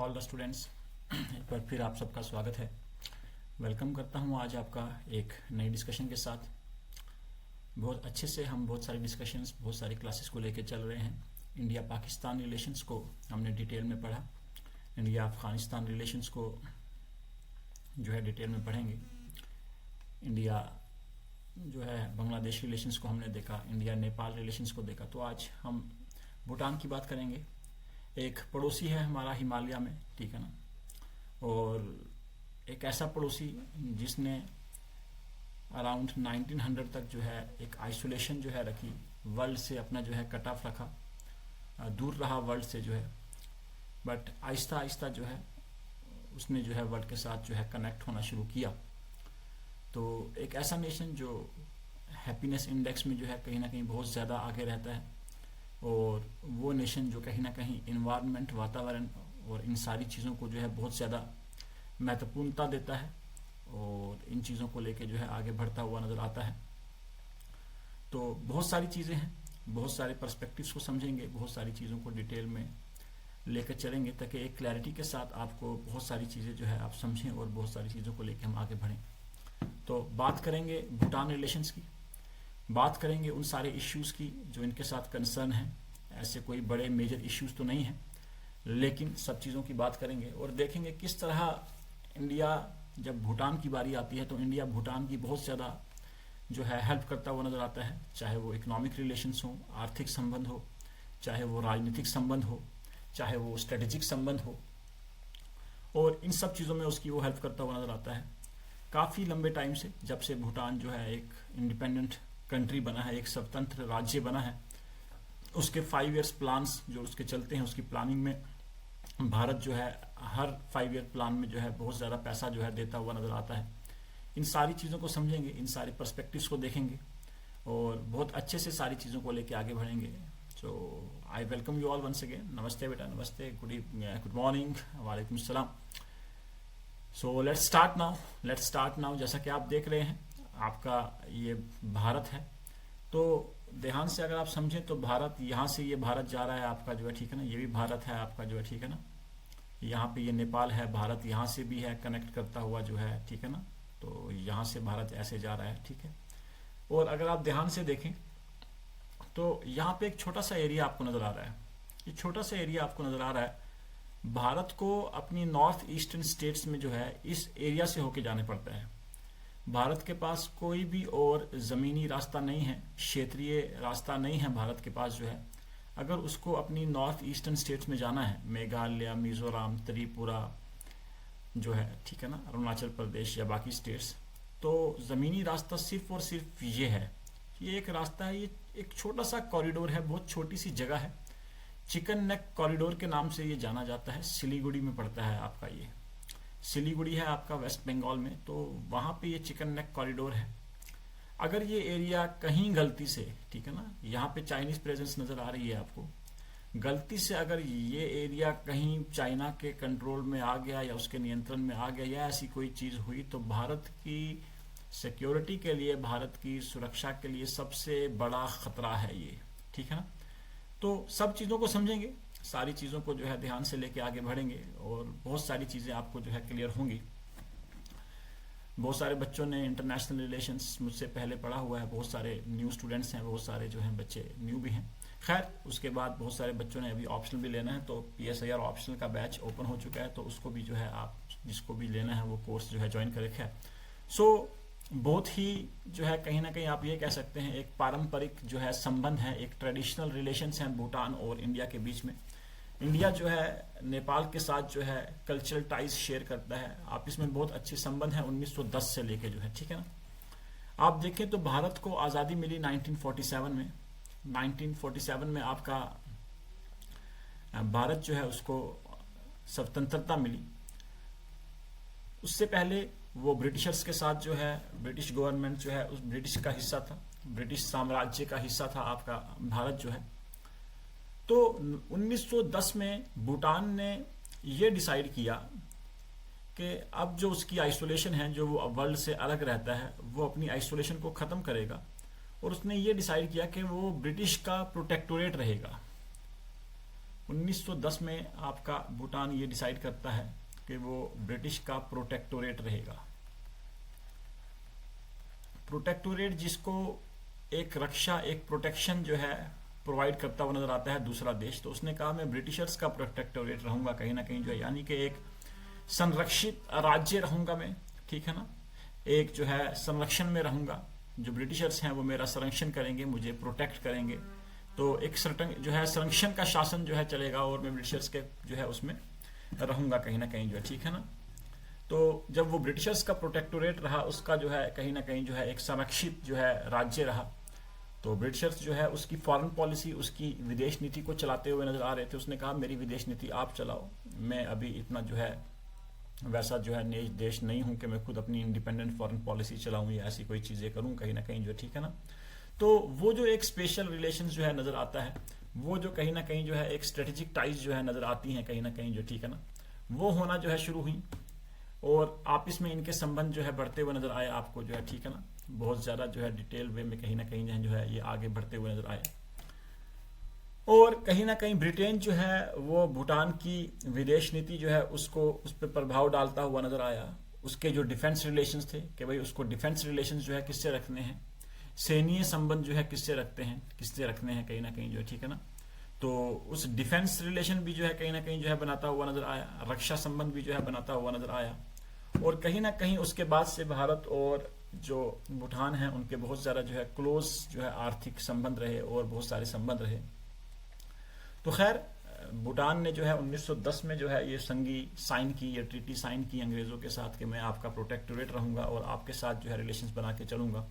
All the students. एक बार फिर आप सबका स्वागत है। वेलकम करता हूं आज आपका एक नई डिस्कशन के साथ। बहुत अच्छे से हम बहुत सारी डिस्कशंस, बहुत सारी क्लासेस को लेकर चल रहे हैं। इंडिया पाकिस्तान रिलेशंस को हमने डिटेल में पढ़ा। इंडिया अफगानिस्तान रिलेशंस को जो है डिटेल में पढ़ेंगे। इंडिया जो है बांग्लादेश रिलेशंस को हमने देखा, इंडिया नेपाल रिलेशंस को देखा। तो आज हम भूटान की बात करेंगे। एक पड़ोसी है हमारा हिमालय में, ठीक है ना, और एक ऐसा पड़ोसी जिसने अराउंड 1900 तक जो है एक आइसोलेशन जो है रखी, वर्ल्ड से अपना जो है कट ऑफ रखा, दूर रहा वर्ल्ड से जो है। बट आहिस्ता आहिस्ता जो है उसने जो है वर्ल्ड के साथ जो है कनेक्ट होना शुरू किया। तो एक ऐसा नेशन जो हैप्पीनेस इंडेक्स में जो है कहीं ना कहीं बहुत ज़्यादा आगे रहता है, और वो नेशन जो कहीं ना कहीं इन्वायरमेंट, वातावरण और इन सारी चीज़ों को जो है बहुत ज़्यादा महत्वपूर्णता देता है और इन चीज़ों को लेके जो है आगे बढ़ता हुआ नज़र आता है। तो बहुत सारी चीज़ें हैं, बहुत सारे पर्सपेक्टिव्स को समझेंगे, बहुत सारी चीज़ों को डिटेल में लेकर चलेंगे ताकि एक क्लैरिटी के साथ आपको बहुत सारी चीज़ें जो है आप समझें और बहुत सारी चीज़ों को लेकर हम आगे बढ़ें। तो बात करेंगे भूटान रिलेशंस की, बात करेंगे उन सारे इश्यूज़ की जो इनके साथ कंसर्न हैं। ऐसे कोई बड़े मेजर इश्यूज़ तो नहीं हैं, लेकिन सब चीज़ों की बात करेंगे और देखेंगे किस तरह इंडिया, जब भूटान की बारी आती है तो इंडिया भूटान की बहुत ज़्यादा जो है हेल्प करता हुआ नज़र आता है। चाहे वो इकोनॉमिक रिलेशंस हो, आर्थिक संबंध हो, चाहे वो राजनीतिक संबंध हो, चाहे वो स्ट्रेटेजिक संबंध हो, और इन सब चीज़ों में उसकी वो हेल्प करता हुआ नज़र आता है। काफ़ी लंबे टाइम से, जब से भूटान जो है एक इंडिपेंडेंट कंट्री बना है, एक स्वतंत्र राज्य बना है, उसके 5 ईयर्स प्लान्स जो उसके चलते हैं, उसकी प्लानिंग में भारत जो है हर 5 ईयर प्लान में जो है बहुत ज़्यादा पैसा जो है देता हुआ नज़र आता है। इन सारी चीज़ों को समझेंगे, इन सारे पर्सपेक्टिव्स को देखेंगे और बहुत अच्छे से सारी चीज़ों को लेके आगे बढ़ेंगे। So I welcome you all once again. नमस्ते बेटा, नमस्ते, गुड मॉर्निंग, वालेकुम सलाम। So let's start now. जैसा कि आप देख रहे हैं, आपका ये भारत है। तो ध्यान से अगर आप समझें तो भारत, यहाँ से ये भारत जा रहा है आपका जो है, ठीक है ना, ये भी भारत है आपका जो है, ठीक है ना। यहाँ पे ये नेपाल है, भारत यहाँ से भी है कनेक्ट करता हुआ जो है, ठीक है ना। तो यहाँ से भारत ऐसे जा रहा है, ठीक है। और अगर आप ध्यान से देखें तो यहाँ पे एक छोटा सा एरिया आपको नज़र आ रहा है। ये छोटा सा एरिया आपको नज़र आ रहा है। भारत को अपनी नॉर्थ ईस्टर्न स्टेट्स में जो है इस एरिया से होके जाने पड़ता है। भारत के पास कोई भी और ज़मीनी रास्ता नहीं है, क्षेत्रीय रास्ता नहीं है भारत के पास जो है। अगर उसको अपनी नॉर्थ ईस्टर्न स्टेट्स में जाना है, मेघालय, मिजोरम, त्रिपुरा जो है, ठीक है ना, अरुणाचल प्रदेश या बाकी स्टेट्स, तो ज़मीनी रास्ता सिर्फ और सिर्फ ये है। ये एक रास्ता है, ये एक छोटा सा कॉरिडोर है, बहुत छोटी सी जगह है। चिकन नेक कॉरिडोर के नाम से ये जाना जाता है। सिलीगुड़ी में पड़ता है आपका, ये सिलीगुड़ी है आपका वेस्ट बंगाल में। तो वहाँ पे ये चिकन नेक कॉरिडोर है। अगर ये एरिया कहीं गलती से, ठीक है ना, यहाँ पे चाइनीज प्रेजेंस नज़र आ रही है आपको, गलती से अगर ये एरिया कहीं चाइना के कंट्रोल में आ गया या उसके नियंत्रण में आ गया या ऐसी कोई चीज़ हुई, तो भारत की सिक्योरिटी के लिए, भारत की सुरक्षा के लिए सबसे बड़ा खतरा है ये, ठीक है ना। तो सब चीज़ों को समझेंगे, सारी चीज़ों को जो है ध्यान से लेके आगे बढ़ेंगे और बहुत सारी चीज़ें आपको जो है क्लियर होंगी। बहुत सारे बच्चों ने इंटरनेशनल रिलेशंस मुझसे पहले पढ़ा हुआ है, बहुत सारे न्यू स्टूडेंट्स हैं, बहुत सारे जो हैं बच्चे न्यू भी हैं। खैर, उसके बाद बहुत सारे बच्चों ने अभी ऑप्शनल भी लेना है, तो PSIR ऑप्शनल का बैच ओपन हो चुका है, तो उसको भी जो है आप जिसको भी लेना है वो कोर्स जो है ज्वाइन कर रखा है। सो बहुत ही जो है कहीं ना कहीं आप ये कह सकते हैं एक पारंपरिक जो है संबंध है, एक ट्रेडिशनल रिलेशंस हैं भूटान और इंडिया के बीच में। इंडिया जो है नेपाल के साथ जो है कल्चरल टाइज शेयर करता है, आप इसमें बहुत अच्छे संबंध हैं 1910 से लेके जो है, ठीक है ना। आप देखें तो भारत को आज़ादी मिली 1947 में। 1947 में आपका भारत जो है उसको स्वतंत्रता मिली। उससे पहले वो ब्रिटिशर्स के साथ जो है, ब्रिटिश गवर्नमेंट जो है उस ब्रिटिश का हिस्सा था, ब्रिटिश साम्राज्य का हिस्सा था आपका भारत जो है। तो 1910 में भूटान ने ये डिसाइड किया कि अब जो उसकी आइसोलेशन है, जो वो वर्ल्ड से अलग रहता है, वो अपनी आइसोलेशन को ख़त्म करेगा और उसने ये डिसाइड किया कि वो ब्रिटिश का प्रोटेक्टोरेट रहेगा। 1910 में आपका भूटान ये डिसाइड करता है कि वो ब्रिटिश का प्रोटेक्टोरेट रहेगा। प्रोटेक्टोरेट जिसको एक रक्षा, एक प्रोटेक्शन जो है प्रोवाइड करता हुआ नजर आता है दूसरा देश, तो उसने कहा मैं ब्रिटिशर्स का प्रोटेक्टोरेट रहूंगा कहीं ना कहीं जो है, यानी कि एक संरक्षित राज्य रहूंगा मैं, ठीक है ना, एक जो है संरक्षण में रहूंगा। जो ब्रिटिशर्स हैं वो मेरा संरक्षण करेंगे, मुझे प्रोटेक्ट करेंगे, तो एक सर्टन जो है संरक्षण का शासन जो है चलेगा और मैं ब्रिटिशर्स के जो है उसमें रहूंगा कहीं ना कहीं जो है, ठीक है ना। तो जब वो ब्रिटिशर्स का प्रोटेक्टोरेट रहा, उसका जो है कहीं ना कहीं जो है एक संरक्षित जो है राज्य रहा, तो ब्रिटिशर्स जो है उसकी फॉरेन पॉलिसी, उसकी विदेश नीति को चलाते हुए नजर आ रहे थे। उसने कहा मेरी विदेश नीति आप चलाओ, मैं अभी इतना जो है वैसा जो है देश नहीं हूं कि मैं खुद अपनी इंडिपेंडेंट फॉरेन पॉलिसी चलाऊं या ऐसी कोई चीजें करूं कहीं ना कहीं जो, ठीक है ना। तो वो जो एक स्पेशल रिलेशन जो है नजर आता है, वो जो कहीं ना कहीं जो है एक स्ट्रेटेजिक टाइज जो है नजर आती हैं कहीं ना कहीं जो, ठीक है ना, वो होना जो है शुरू हुई और आपस में इनके संबंध जो है बढ़ते हुए नजर आए आपको जो है, ठीक है ना। बहुत ज्यादा जो है डिटेल वे में कहीं ना कहीं जो है ये आगे बढ़ते हुए नजर आए और कहीं ना कहीं ब्रिटेन जो है वो भूटान की विदेश नीति जो है उसको उस पर प्रभाव डालता हुआ नजर आया। उसके जो डिफेंस रिलेशंस थे कि भाई उसको डिफेंस रिलेशंस जो है किससे रखने हैं, सैन्य संबंध जो है किससे रखते हैं, किससे रखने हैं कहीं ना कहीं जो है, ठीक है ना। तो उस डिफेंस रिलेशन भी जो है कहीं ना कहीं जो है बनाता हुआ नजर आया, रक्षा संबंध भी जो है बनाता हुआ नजर आया और कहीं ना कहीं उसके बाद से भारत और जो भूटान है उनके बहुत ज्यादा जो है क्लोज जो है आर्थिक संबंध रहे और बहुत सारे संबंध रहे। तो खैर भूटान ने जो है 1910 में जो है ये संधि साइन की, ये ट्रीटी साइन की अंग्रेजों के साथ कि मैं आपका प्रोटेक्टोरेट रहूंगा और आपके साथ जो है रिलेशंस बना के चलूंगा।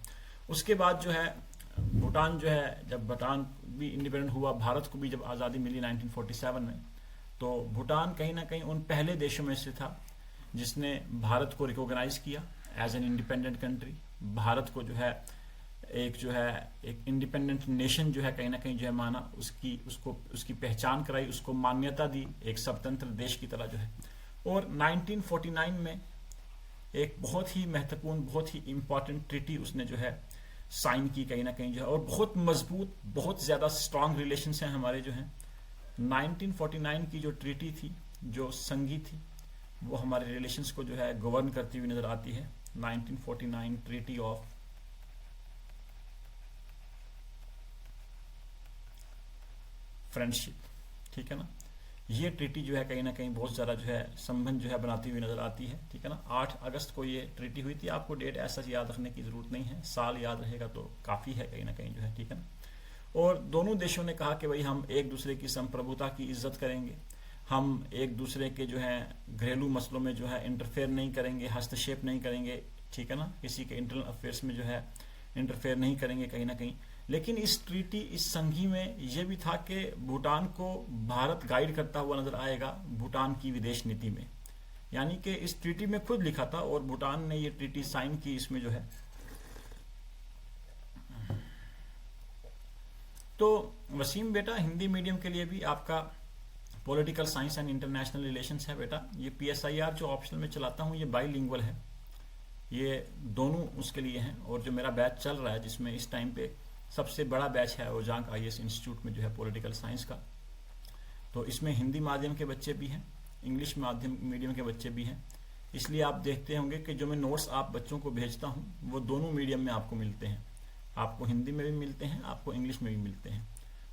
उसके बाद जो है भूटान जो है, जब भूटान भी इंडिपेंडेंट हुआ, भारत को भी जब आज़ादी मिली 1947 में, तो भूटान कहीं ना कहीं उन पहले देशों में से था जिसने भारत को रिकॉग्नाइज किया as an independent country. Bharat को जो है एक इंडिपेंडेंट नेशन जो है कहीं ना कहीं जो है माना, उसकी पहचान कराई, उसको मान्यता दी एक स्वतंत्र देश की तरह जो है। और 1949 में एक बहुत ही महत्वपूर्ण, बहुत ही इंपॉर्टेंट ट्रीटी उसने जो है साइन की कहीं ना कहीं जो है, और बहुत मजबूत, बहुत ज्यादा स्ट्रांग रिलेशंस हैं हमारे जो हैं। 1949 की जो ट्रीटी थी, जो संधि थी, वो हमारे रिलेशंस को जो है गवर्न करती हुई नजर आती है। 1949 ट्रीटी ऑफ फ्रेंडशिप, ठीक है ना। ये ट्रीटी जो है कहीं ना कहीं बहुत ज्यादा जो है संबंध जो है बनाती हुई नजर आती है, ठीक है ना। 8 अगस्त को ये ट्रीटी हुई थी। आपको डेट ऐसा याद रखने की जरूरत नहीं है, साल याद रहेगा तो काफी है कहीं ना कहीं जो है, ठीक है ना। और दोनों देशों ने कहा कि भाई हम एक दूसरे की संप्रभुता की इज्जत करेंगे, हम एक दूसरे के जो है घरेलू मसलों में जो है इंटरफेयर नहीं करेंगे, हस्तक्षेप नहीं करेंगे, ठीक है ना, किसी के इंटरनल अफेयर्स में जो है इंटरफेयर नहीं करेंगे कहीं ना कहीं। लेकिन इस ट्रीटी, इस संधि में यह भी था कि भूटान को भारत गाइड करता हुआ नजर आएगा भूटान की विदेश नीति में, यानी कि इस ट्रीटी में खुद लिखा था और भूटान ने ये ट्रीटी साइन की इसमें जो है। तो वसीम बेटा, हिंदी मीडियम के लिए भी आपका political science and international relations है बेटा। ये PSIR जो ऑप्शनल में चलाता हूँ ये बाईलिंगुअल है, ये दोनों उसके लिए हैं। और जो मेरा बैच चल रहा है जिसमें इस टाइम पे सबसे बड़ा बैच है ओजांग IAS इंस्टीट्यूट में जो है पॉलिटिकल साइंस का, तो इसमें हिंदी माध्यम के बच्चे भी हैं, इंग्लिश माध्यम मीडियम के बच्चे भी हैं। इसलिए आप देखते होंगे कि जो मैं नोट्स आप बच्चों को भेजता हूँ वो दोनों मीडियम में आपको मिलते हैं, आपको हिंदी में भी मिलते हैं, आपको इंग्लिश में भी मिलते हैं।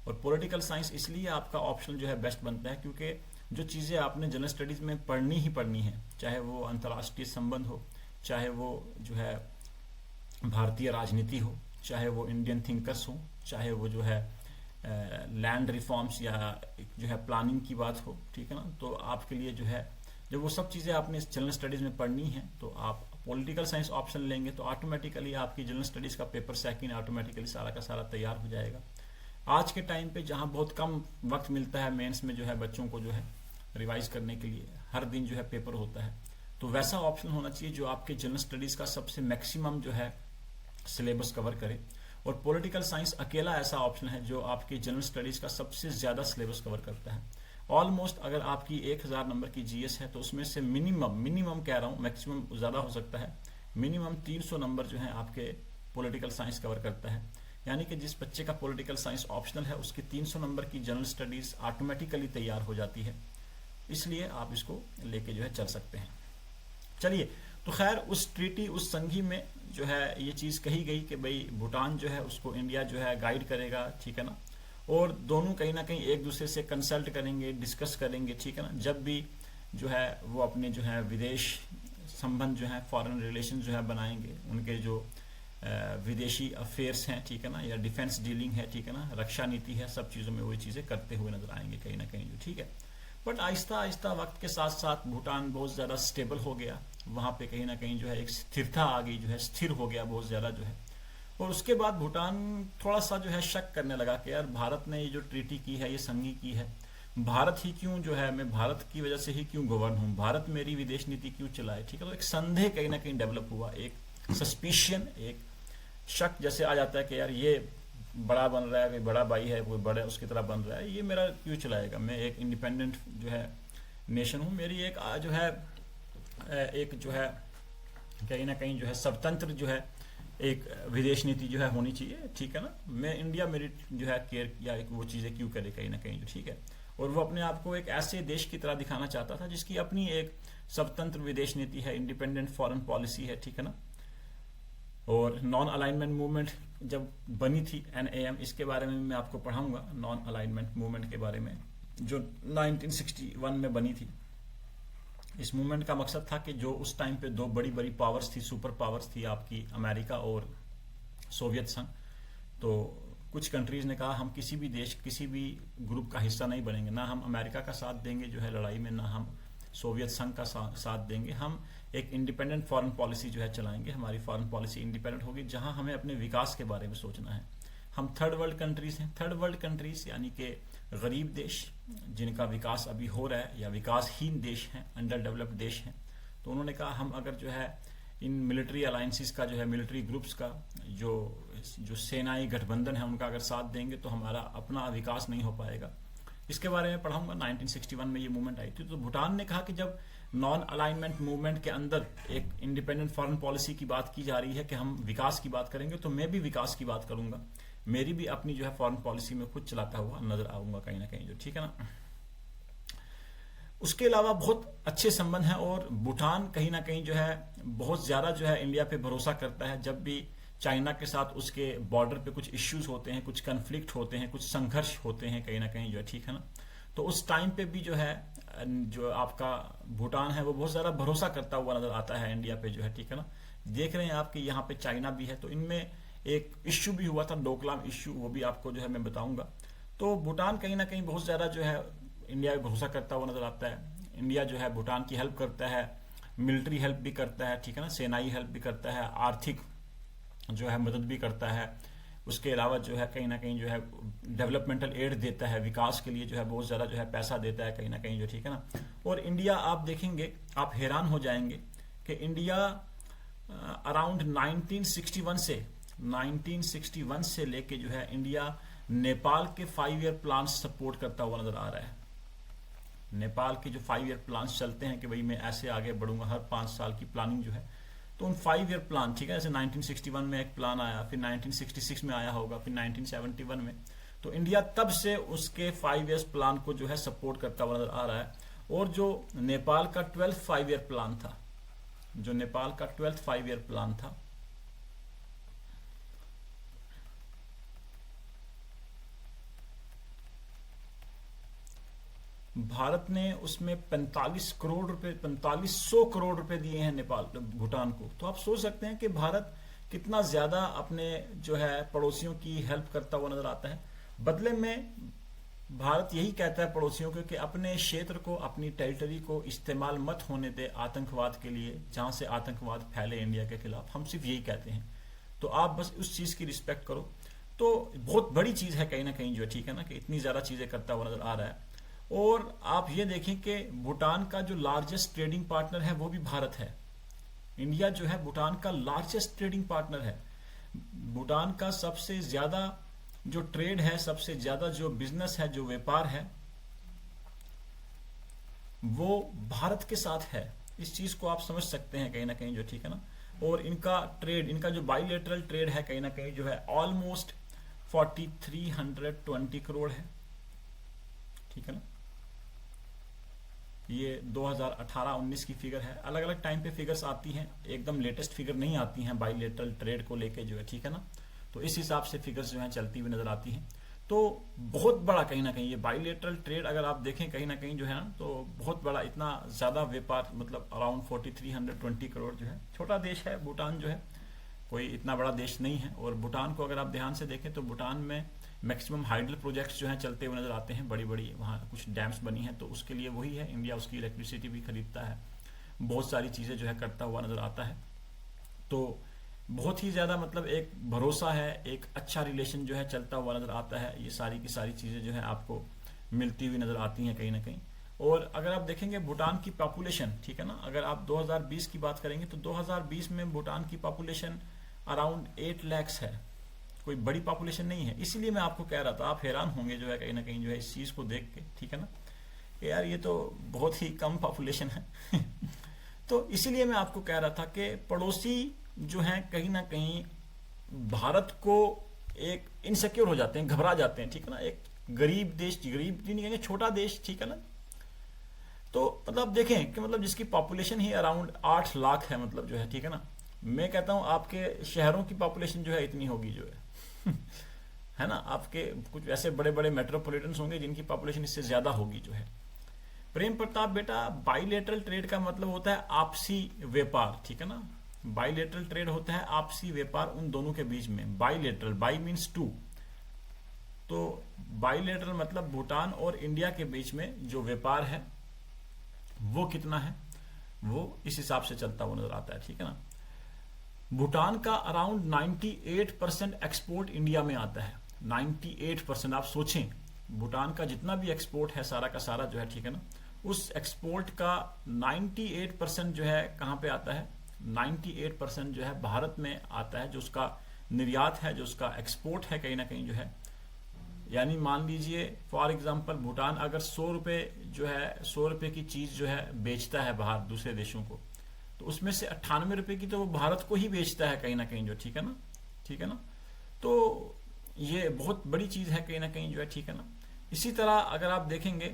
और पॉलिटिकल साइंस इसलिए आपका ऑप्शनल जो है बेस्ट बनता है क्योंकि जो चीज़ें आपने जनरल स्टडीज में पढ़नी ही पढ़नी है, चाहे वो अंतर्राष्ट्रीय संबंध हो, चाहे वो जो है भारतीय राजनीति हो, चाहे वो इंडियन थिंकर्स हो, चाहे वो जो है लैंड रिफॉर्म्स या जो है प्लानिंग की बात हो, ठीक है ना। तो आपके लिए जो है जब वो सब चीज़ें आपने जनरल स्टडीज में पढ़नी है तो आप पॉलिटिकल साइंस ऑप्शन लेंगे तो ऑटोमेटिकली आपकी जनरल स्टडीज का पेपर सेकंड ऑटोमेटिकली सारा का सारा तैयार हो जाएगा। आज के टाइम पे जहां बहुत कम वक्त मिलता है मेंस में जो है बच्चों को जो है रिवाइज करने के लिए, हर दिन जो है पेपर होता है, तो वैसा ऑप्शन होना चाहिए जो आपके जनरल स्टडीज का सबसे मैक्सिमम जो है सिलेबस कवर करे। और पॉलिटिकल साइंस अकेला ऐसा ऑप्शन है जो आपके जनरल स्टडीज का सबसे ज्यादा सिलेबस कवर करता है। ऑलमोस्ट अगर आपकी 1000 नंबर की GS है तो उसमें से मिनिमम कह रहा हूँ, मैक्सिमम ज्यादा हो सकता है, मिनिमम 300 नंबर जो है आपके पॉलिटिकल साइंस कवर करता है। यानी कि जिस बच्चे का पॉलिटिकल साइंस ऑप्शनल है उसकी 300 नंबर की जनरल स्टडीज ऑटोमेटिकली तैयार हो जाती है, इसलिए आप इसको लेके जो है चल सकते हैं। चलिए, तो खैर उस ट्रीटी, उस संधि में जो है ये चीज़ कही गई कि भाई भूटान जो है उसको इंडिया जो है गाइड करेगा, ठीक है ना, और दोनों कहीं ना कहीं एक दूसरे से कंसल्ट करेंगे, डिस्कस करेंगे, ठीक है ना, जब भी जो है वो अपने जो है विदेश संबंध जो है फॉरेन रिलेशन जो है बनाएंगे, उनके जो विदेशी अफेयर्स हैं, ठीक है ना, या डिफेंस डीलिंग है, ठीक है ना, रक्षा नीति है, सब चीज़ों में वही चीज़ें करते हुए नजर आएंगे कहीं ना कहीं जो, ठीक है। बट आहिस्ता आहिस्ता वक्त के साथ साथ भूटान बहुत ज़्यादा स्टेबल हो गया, वहाँ पे कहीं ना कहीं जो है एक स्थिरता आ गई, जो है स्थिर हो गया बहुत ज़्यादा जो है। और उसके बाद भूटान थोड़ा सा जो है शक करने लगा कि यार भारत ने ये जो ट्रीटी की है, ये संधि की है, भारत ही क्यों जो है, मैं भारत की वजह से ही क्यों गवर्न हूँ, भारत मेरी विदेश नीति क्यों चलाए, ठीक है। तो एक संदेह कहीं ना कहीं डेवलप हुआ, एक सस्पिशियन, एक शक जैसे आ जाता है कि यार ये बड़ा बन रहा है, कोई बड़ा भाई है, कोई बड़े उसकी तरह बन रहा है, ये मेरा क्यों चलाएगा, मैं एक इंडिपेंडेंट जो है नेशन हूँ, मेरी एक जो है एक जो है कहीं ना कहीं जो है स्वतंत्र जो है एक विदेश नीति जो है होनी चाहिए, ठीक है ना, मैं इंडिया मेरी जो है केयर या एक वो चीज़ें क्यों करे कहीं ना कहीं जो, ठीक है। और वो अपने आप को एक ऐसे देश की तरह दिखाना चाहता था जिसकी अपनी एक स्वतंत्र विदेश नीति है, इंडिपेंडेंट फॉरेन पॉलिसी है, ठीक है ना। और नॉन अलाइनमेंट मूवमेंट जब बनी थी NAM, इसके बारे में मैं आपको पढ़ाऊंगा, नॉन अलाइनमेंट मूवमेंट के बारे में, जो 1961 में बनी थी। इस मूवमेंट का मकसद था कि जो उस टाइम पे दो बड़ी बड़ी पावर्स थी, सुपर पावर्स थी आपकी अमेरिका और सोवियत संघ, तो कुछ कंट्रीज ने कहा हम किसी भी देश, किसी भी ग्रुप का हिस्सा नहीं बनेंगे, ना हम अमेरिका का साथ देंगे जो है लड़ाई में, ना हम सोवियत संघ का साथ देंगे, हम एक इंडिपेंडेंट फॉरेन पॉलिसी जो है चलाएंगे, हमारी फॉरेन पॉलिसी इंडिपेंडेंट होगी, जहां हमें अपने विकास के बारे में सोचना है। हम थर्ड वर्ल्ड कंट्रीज हैं, थर्ड वर्ल्ड कंट्रीज यानी कि गरीब देश जिनका विकास अभी हो रहा है, या विकासहीन देश हैं, अंडर डेवलप्ड देश हैं, तो उन्होंने कहा हम अगर जो है इन मिलिट्री अलायंसेस का जो है, मिलिट्री ग्रुप्स का जो सेनाई गठबंधन है उनका अगर साथ देंगे तो हमारा अपना विकास नहीं हो पाएगा। इसके बारे में पढ़ाऊंगा। 1961 में ये मूवमेंट आई थी, तो भूटान ने कहा कि जब नॉन अलाइनमेंट मूवमेंट के अंदर एक इंडिपेंडेंट फॉरेन पॉलिसी की बात की जा रही है कि हम विकास की बात करेंगे, तो मैं भी विकास की बात करूंगा, मेरी भी अपनी जो है फॉरेन पॉलिसी में खुद चलाता हुआ नजर आऊंगा कहीं ना कहीं जो, ठीक है ना। उसके अलावा बहुत अच्छे संबंध हैं, और भूटान कहीं ना कहीं जो है बहुत ज्यादा जो है इंडिया पे भरोसा करता है। जब भी चाइना के साथ उसके बॉर्डर पे कुछ इश्यूज होते हैं, कुछ कन्फ्लिक्ट होते हैं, कुछ संघर्ष होते हैं कहीं ना कहीं जो है, ठीक है ना, तो उस टाइम पे भी जो है जो आपका भूटान है वो बहुत ज्यादा भरोसा करता हुआ नजर आता है इंडिया पे जो है, ठीक है ना। देख रहे हैं आप कि यहाँ पे चाइना भी है, तो इनमें एक इश्यू भी हुआ था, डोकलाम इश्यू, वो भी आपको जो है मैं बताऊंगा। तो भूटान कहीं ना कहीं बहुत ज्यादा जो है इंडिया पे भरोसा करता हुआ नजर आता है। इंडिया जो है भूटान की हेल्प करता है, मिलिट्री हेल्प भी करता है, ठीक है ना, सेनाई हेल्प भी करता है, आर्थिक जो है मदद भी करता है। उसके अलावा जो है कहीं ना कहीं जो है डेवलपमेंटल एड देता है, विकास के लिए जो है बहुत ज़्यादा जो है पैसा देता है कहीं ना कहीं जो, ठीक है ना। और इंडिया आप देखेंगे, आप हैरान हो जाएंगे कि इंडिया अराउंड 1961 से लेके जो है इंडिया नेपाल के 5 ईयर प्लान सपोर्ट करता हुआ नजर आ रहा है। नेपाल के जो 5 ईयर प्लान चलते हैं कि भाई मैं ऐसे आगे बढ़ूंगा, हर 5 साल की प्लानिंग जो है, तो उन 5 ईयर प्लान, ठीक है, जैसे 1961 में एक प्लान आया, फिर 1966 में आया होगा, फिर 1971 में, तो इंडिया तब से उसके 5 ईयर्स प्लान को जो है सपोर्ट करता हुआ नजर आ रहा है। और जो नेपाल का 12th 5 ईयर प्लान था, जो नेपाल का 12th 5 ईयर प्लान था, भारत ने उसमें 4500 करोड़ रुपए दिए हैं नेपाल भूटान को। तो आप सोच सकते हैं कि भारत कितना ज्यादा अपने जो है पड़ोसियों की हेल्प करता हुआ नजर आता है। बदले में भारत यही कहता है पड़ोसियों को कि अपने क्षेत्र को, अपनी टेरिटरी को इस्तेमाल मत होने दे आतंकवाद के लिए, जहां से आतंकवाद फैले इंडिया के खिलाफ। हम सिर्फ यही कहते हैं, तो आप बस उस चीज की रिस्पेक्ट करो। तो बहुत बड़ी चीज है कहीं ना कहीं जो, ठीक है ना, कि इतनी ज्यादा चीजें करता हुआ नजर आ रहा है। और आप ये देखें कि भूटान का जो लार्जेस्ट ट्रेडिंग पार्टनर है वो भी भारत है। इंडिया जो है भूटान का लार्जेस्ट ट्रेडिंग पार्टनर है। भूटान का सबसे ज्यादा जो ट्रेड है, सबसे ज्यादा जो बिजनेस है, जो व्यापार है, वो भारत के साथ है। इस चीज को आप समझ सकते हैं कहीं ना कहीं जो, ठीक है ना। और इनका ट्रेड, इनका जो बाइलेटरल ट्रेड है कहीं ना कहीं जो है ऑलमोस्ट 4320 करोड़ है, ठीक है ना। ये 2018-19 की फिगर है। अलग अलग टाइम पे फिगर्स आती हैं, एकदम लेटेस्ट फिगर नहीं आती हैं बाइलेटरल ट्रेड को लेके जो है, ठीक है ना। तो इस हिसाब से फिगर्स जो है चलती हुई नजर आती हैं। तो बहुत बड़ा कहीं ना कहीं ये बाइलेटरल ट्रेड अगर आप देखें कहीं ना कहीं जो है ना, तो बहुत बड़ा, इतना ज्यादा व्यापार, मतलब अराउंड 4320 करोड़ जो है। छोटा देश है भूटान जो है, कोई इतना बड़ा देश नहीं है। और भूटान को अगर आप ध्यान से देखें तो भूटान में मैक्सिमम हाइडल प्रोजेक्ट्स जो हैं चलते हुए नजर आते हैं, बड़ी बड़ी वहाँ कुछ डैम्स बनी हैं, तो उसके लिए वही है। इंडिया उसकी इलेक्ट्रिसिटी भी खरीदता है, बहुत सारी चीज़ें जो है करता हुआ नजर आता है। तो बहुत ही ज़्यादा मतलब एक भरोसा है, एक अच्छा रिलेशन जो है चलता हुआ नजर आता है। ये सारी की सारी चीज़ें जो है आपको मिलती हुई नजर आती हैं कहीं ना कहीं। और अगर आप देखेंगे भूटान की पॉपुलेशन, ठीक है ना, अगर आप 2020 की बात करेंगे तो 2020 में भूटान की पॉपुलेशन अराउंड 8 लाख है, कोई बड़ी पॉपुलेशन नहीं है। इसीलिए मैं आपको कह रहा था, आप हैरान होंगे जो है कहीं ना कहीं जो है इस चीज को देख के, ठीक है ना, कि यार ये तो बहुत ही कम पॉपुलेशन है। तो इसीलिए मैं आपको कह रहा था कि पड़ोसी जो हैं कहीं ना कहीं भारत को एक इनसिक्योर हो जाते हैं, घबरा जाते हैं, ठीक है ना। एक गरीब देश, गरीब नहीं कहेंगे, छोटा देश, ठीक है ना। तो मतलब देखें कि मतलब जिसकी पॉपुलेशन ही अराउंड 8 लाख है, मतलब जो है, ठीक है ना। मैं कहता हूं आपके शहरों की पॉपुलेशन जो है इतनी होगी जो है है ना। आपके कुछ ऐसे बड़े बड़े मेट्रोपॉलिटन होंगे जिनकी पॉपुलेशन इससे ज्यादा होगी जो है। प्रेम प्रताप बेटा, बाइलेटरल ट्रेड का मतलब होता है आपसी व्यापार, ठीक है ना। बाइलेटरल ट्रेड होता है आपसी व्यापार उन दोनों के बीच में। बाइलेटरल, बाई मीन्स टू, तो बाइलेटरल मतलब भूटान और इंडिया के बीच में जो व्यापार है वो कितना है, वो इस हिसाब से चलता हुआ नजर आता है, ठीक है ना। भूटान का अराउंड 98% एक्सपोर्ट इंडिया में आता है। 98%, आप सोचें भूटान का जितना भी एक्सपोर्ट है सारा का सारा जो है, ठीक है ना, उस एक्सपोर्ट का 98% जो है कहां पे आता है, 98% जो है भारत में आता है। जो उसका निर्यात है, जो उसका एक्सपोर्ट है कहीं ना कहीं जो है, यानी मान लीजिए फॉर एग्जांपल भूटान अगर 100 रुपए जो है, 100 रुपए की चीज जो है बेचता है बाहर दूसरे देशों को, तो उसमें से 98 रुपए की तो वो भारत को ही बेचता है कहीं ना कहीं जो, ठीक है ना, ठीक है ना। तो ये बहुत बड़ी चीज है कहीं ना कहीं जो है, ठीक है ना। इसी तरह अगर आप देखेंगे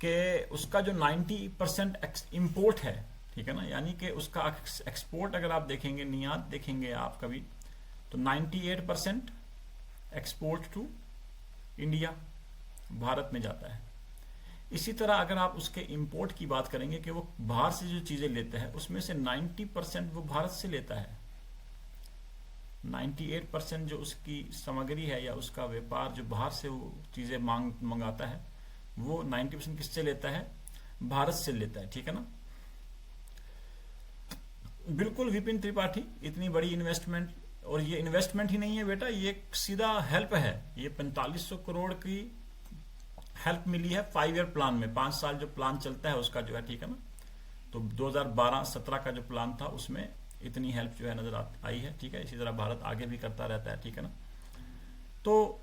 कि उसका जो 90% इंपोर्ट है, ठीक है ना, यानी कि उसका एक्सपोर्ट अगर आप देखेंगे, निर्यात देखेंगे आप कभी, तो 98% एक्सपोर्ट टू इंडिया भारत में जाता है। इसी तरह अगर आप उसके इंपोर्ट की बात करेंगे कि वो बाहर से जो चीजें लेता है उसमें से 90% वो भारत से लेता है। 98% जो उसकी सामग्री है या उसका व्यापार जो बाहर से वो चीजें मंगाता है, वो 90% किससे लेता है, भारत से लेता है, ठीक है ना। बिल्कुल विपिन त्रिपाठी, इतनी बड़ी इन्वेस्टमेंट, और ये इन्वेस्टमेंट ही नहीं है बेटा, ये सीधा हेल्प है। ये 4500 करोड़ की हेल्प मिली है 5 ईयर प्लान में, 5 साल जो प्लान चलता है उसका जो है, ठीक है ना। तो 2012-17 का जो प्लान था उसमें इतनी हेल्प जो है नजर आई है, ठीक है। इसी तरह भारत आगे भी करता रहता है, ठीक है ना। तो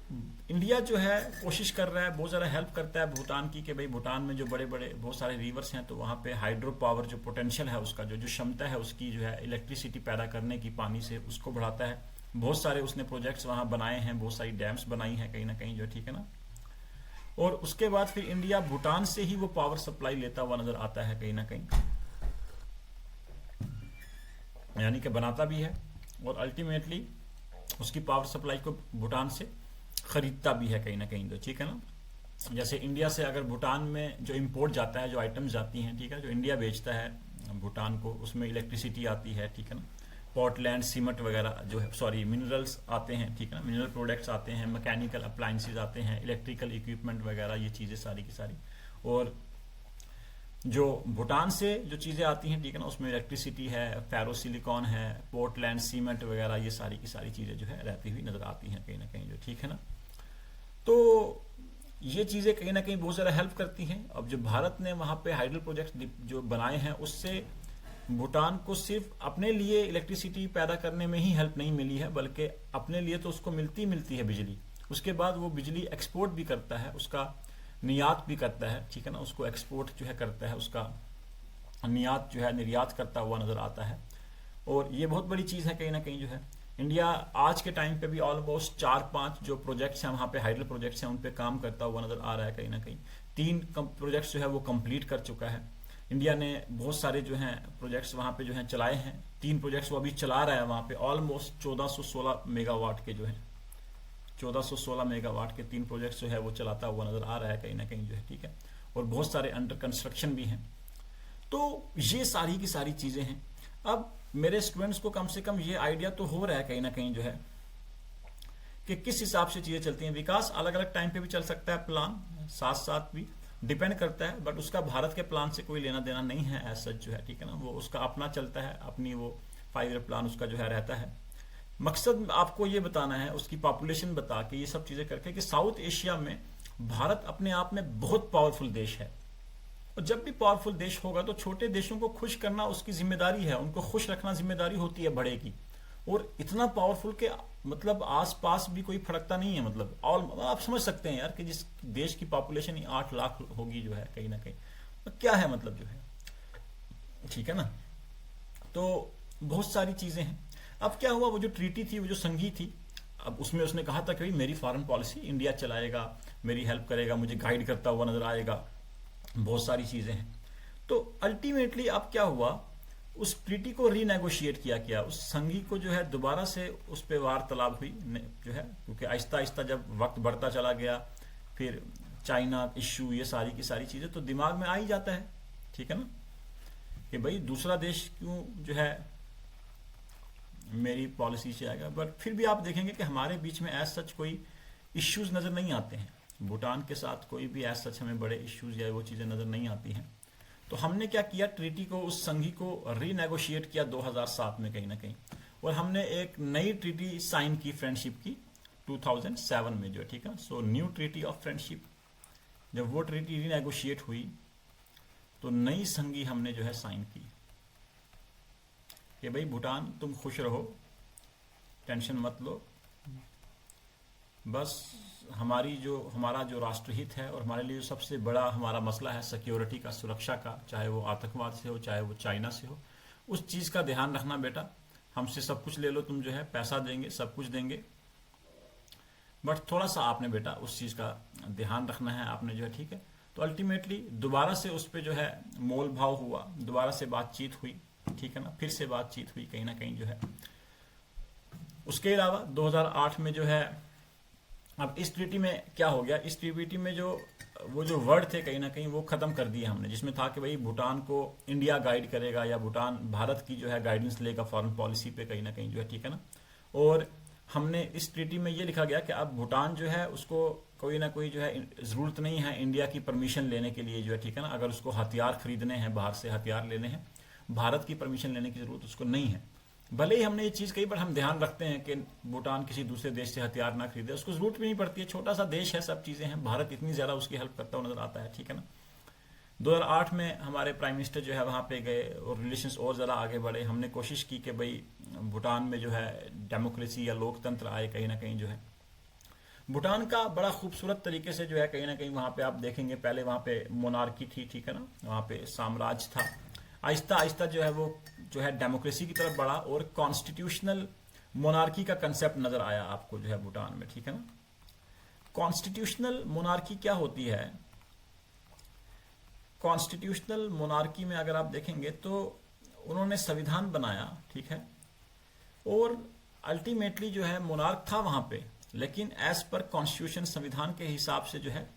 इंडिया जो है कोशिश कर रहा है, बहुत ज़्यादा हेल्प करता है भूटान की, कि भाई भूटान में जो बड़े बड़े बहुत सारे रिवर्स हैं, तो वहाँ पे हाइड्रो पावर जो पोटेंशियल है उसका, जो क्षमता है उसकी जो है इलेक्ट्रिसिटी पैदा करने की पानी से, उसको बढ़ाता है। बहुत सारे उसने प्रोजेक्ट्स वहाँ बनाए हैं, बहुत सारी डैम्स बनाई हैं कहीं ना कहीं जो, ठीक है ना। और उसके बाद फिर इंडिया भूटान से ही वो पावर सप्लाई लेता हुआ नजर आता है कहीं ना कहीं, यानी कि बनाता भी है और अल्टीमेटली उसकी पावर सप्लाई को भूटान से खरीदता भी है कहीं ना कहीं तो, ठीक है ना। जैसे इंडिया से अगर भूटान में जो इंपोर्ट जाता है, जो आइटम्स जाती हैं, ठीक है, जो इंडिया बेचता है भूटान को, उसमें इलेक्ट्रिसिटी आती है, ठीक है ना, पोर्टलैंड सीमेंट वगैरह जो है, सॉरी मिनरल्स आते हैं, ठीक है ना, मिनरल प्रोडक्ट्स आते हैं, मैकेनिकल अप्लायंसेज आते हैं, इलेक्ट्रिकल इक्विपमेंट वगैरह, ये चीज़ें सारी की सारी। और जो भूटान से जो चीज़ें आती हैं, ठीक है ना, उसमें इलेक्ट्रिसिटी है, फेरो सिलिकॉन है, पोर्टलैंड सीमेंट वगैरह, ये सारी की सारी चीज़ें जो है रहती हुई नजर आती हैं कहीं ना कहीं जो, ठीक है ना। तो ये चीज़ें कहीं ना कहीं बहुत ज़्यादा हेल्प करती हैं। अब जो भारत ने वहाँ पे हाइडल प्रोजेक्ट जो बनाए हैं, उससे भूटान को सिर्फ अपने लिए इलेक्ट्रिसिटी पैदा करने में ही हेल्प नहीं मिली है, बल्कि अपने लिए तो उसको मिलती है बिजली, उसके बाद वो बिजली एक्सपोर्ट भी करता है, उसका निर्यात भी करता है, ठीक है ना, उसको एक्सपोर्ट जो है करता है, उसका निर्यात जो है निर्यात करता हुआ नजर आता है। और ये बहुत बड़ी चीज़ है कहीं ना कहीं जो है। इंडिया आज के टाइम पे भी ऑलमोस्ट 4-5 जो प्रोजेक्ट्स हैं वहाँ पे हाइडल प्रोजेक्ट्स हैं उन पे काम करता हुआ नजर आ रहा है कहीं ना कहीं। 3 प्रोजेक्ट्स जो है वो कंप्लीट कर चुका है। इंडिया ने बहुत सारे जो हैं प्रोजेक्ट्स वहाँ पे जो हैं चलाए हैं। 3 प्रोजेक्ट्स वो अभी चला रहा है वहाँ पे, ऑलमोस्ट 1416 मेगावाट के जो है 1416 मेगावाट के 3 प्रोजेक्ट्स जो है वो चलाता हुआ नजर आ रहा है कहीं ना कहीं जो है, ठीक है। और बहुत सारे अंडर कंस्ट्रक्शन भी हैं। तो ये सारी की सारी चीजें हैं। अब मेरे स्टूडेंट्स को कम से कम ये आइडिया तो हो रहा है कहीं ना कहीं जो है कि किस हिसाब से चीजें चलती हैं। विकास अलग अलग टाइम पे भी चल सकता है, प्लान साथ साथ भी डिपेंड करता है, बट उसका भारत के प्लान से कोई लेना देना नहीं है एज सच जो है, ठीक है ना। वो उसका अपना चलता है, अपनी वो 5 ईयर प्लान उसका जो है रहता है। मकसद आपको ये बताना है, उसकी पॉपुलेशन बता के ये सब चीजें करके, कि साउथ एशिया में भारत अपने आप में बहुत पावरफुल देश है। और जब भी पावरफुल देश होगा तो छोटे देशों को खुश करना उसकी जिम्मेदारी है, उनको खुश रखना जिम्मेदारी होती है बड़े की। और इतना पावरफुल के मतलब आसपास भी कोई फड़कता नहीं है, मतलब ऑल आप समझ सकते हैं यार कि जिस देश की पॉपुलेशन ही 8 लाख होगी जो है कहीं ना कहीं, तो क्या है मतलब जो है, ठीक है ना। तो बहुत सारी चीजें हैं। अब क्या हुआ, वो जो ट्रीटी थी, वो जो संधि थी, अब उसमें उसने कहा था कि भाई मेरी फॉरेन पॉलिसी इंडिया चलाएगा, मेरी हेल्प करेगा, मुझे गाइड करता हुआ नजर आएगा, बहुत सारी चीजें हैं। तो अल्टीमेटली अब क्या हुआ, उस ट्रीटी को रीनेगोशिएट किया गया, उस संधि को जो है दोबारा से उस पे वार्तालाप हुई जो है, क्योंकि आहिस्ता आहिस्ता जब वक्त बढ़ता चला गया, फिर चाइना इश्यू, ये सारी की सारी चीजें तो दिमाग में आ ही जाता है, ठीक है ना, कि भाई दूसरा देश क्यों जो है मेरी पॉलिसी से आएगा। बट फिर भी आप देखेंगे कि हमारे बीच में एज सच कोई इश्यूज नजर नहीं आते हैं। भूटान के साथ कोई भी एज सच हमें बड़े इश्यूज या वो चीजें नजर नहीं आती हैं। तो हमने क्या किया, ट्रीटी को, उस संधि को रीनेगोशिएट किया 2007 में कहीं ना कहीं, और हमने एक नई ट्रीटी साइन की फ्रेंडशिप की 2007 में जो है, ठीक है। So new treaty of friendship, जब वो ट्रीटी रीनेगोशिएट हुई तो नई संधि हमने जो है साइन की कि भाई भूटान तुम खुश रहो, टेंशन मत लो, बस हमारा जो राष्ट्रहित है और हमारे लिए जो सबसे बड़ा हमारा मसला है सिक्योरिटी का, सुरक्षा का, चाहे वो आतंकवाद से हो, चाहे वो चाइना से हो, उस चीज का ध्यान रखना बेटा। हमसे सब कुछ ले लो, तुम जो है पैसा देंगे, सब कुछ देंगे, बट थोड़ा सा आपने बेटा उस चीज का ध्यान रखना है आपने जो है, ठीक है। तो अल्टीमेटली दोबारा से उस पर जो है मोल भाव हुआ, दोबारा से बातचीत हुई, ठीक है ना, फिर से बातचीत हुई कहीं ना कहीं जो है। उसके अलावा 2008 में जो है, अब इस ट्रीटी में क्या हो गया, इस ट्रीटी में वो जो वर्ड थे कहीं ना कहीं वो खत्म कर दिए हमने, जिसमें था कि भाई भूटान को इंडिया गाइड करेगा या भूटान भारत की जो है गाइडेंस लेगा फॉरेन पॉलिसी पे कहीं ना कहीं जो है, ठीक है ना। और हमने इस ट्रीटी में ये लिखा गया कि अब भूटान जो है उसको कोई ना कोई जो है जरूरत नहीं है इंडिया की परमिशन लेने के लिए जो है, ठीक है ना। अगर उसको हथियार खरीदने हैं, बाहर से हथियार लेने हैं, भारत की परमिशन लेने की जरूरत उसको नहीं है। भले ही हमने ये चीज कही, पर हम ध्यान रखते हैं कि भूटान किसी दूसरे देश से हथियार ना खरीदे, उसको जरूरत भी नहीं पड़ती है, छोटा सा देश है, सब चीजें हैं, भारत इतनी ज्यादा उसकी हेल्प करता हुआ नजर आता है, ठीक है ना। 2008 में हमारे प्राइम मिनिस्टर जो है वहां पे गए और रिलेशंस और ज़्यादा आगे बढ़े। हमने कोशिश की कि भाई भूटान में जो है डेमोक्रेसी या लोकतंत्र आए कहीं ना कहीं जो है। भूटान का बड़ा खूबसूरत तरीके से जो है कहीं ना कहीं वहां पे आप देखेंगे, पहले वहां पे मोनार्की थी, ठीक है ना, वहां पे साम्राज्य था, आहिस्ता आहिस्ता जो है वो जो है डेमोक्रेसी की तरफ बढ़ा और कॉन्स्टिट्यूशनल मोनार्की का कंसेप्ट नजर आया आपको जो है भूटान में, ठीक है ना। कॉन्स्टिट्यूशनल मोनार्की क्या होती है, कॉन्स्टिट्यूशनल मोनार्की में अगर आप देखेंगे तो उन्होंने संविधान बनाया, ठीक है, और अल्टीमेटली जो है मोनार्क था वहां पे, लेकिन एज पर कॉन्स्टिट्यूशन संविधान के हिसाब से जो है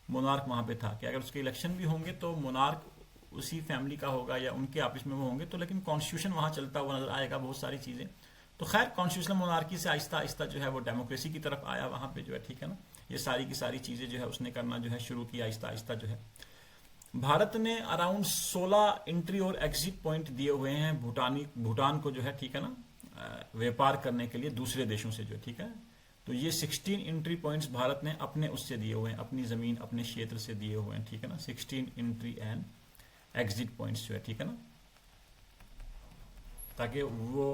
मोनार्क वहां पे था कि अगर उसके इलेक्शन भी होंगे तो मोनार्क उसी फैमिली का होगा या उनके आपस में वो होंगे, तो लेकिन कॉन्स्टिट्यूशन वहां चलता हुआ नजर आएगा, बहुत सारी चीजें। तो खैर कॉन्स्टिट्यूशनल मोनार्की से आहिस्ता आहिस्ता जो है वो डेमोक्रेसी की तरफ आया वहां पे जो है, ठीक है ना। ये सारी की सारी चीजें जो है उसने करना जो है शुरू किया आहिस्ता आहिस्ता जो है। भारत ने अराउंड 16 एंट्री और एग्जिट पॉइंट दिए हुए हैं भूटान को जो है, ठीक है ना, व्यापार करने के लिए दूसरे देशों से जो है, ठीक है। तो ये 16 एंट्री पॉइंट्स भारत ने अपने उससे दिए हुए हैं, अपनी जमीन अपने क्षेत्र से दिए हुए हैं, ठीक है ना। 16 एंट्री एंड एग्जिट पॉइंट्स जो है, ठीक है ना, ताकि वो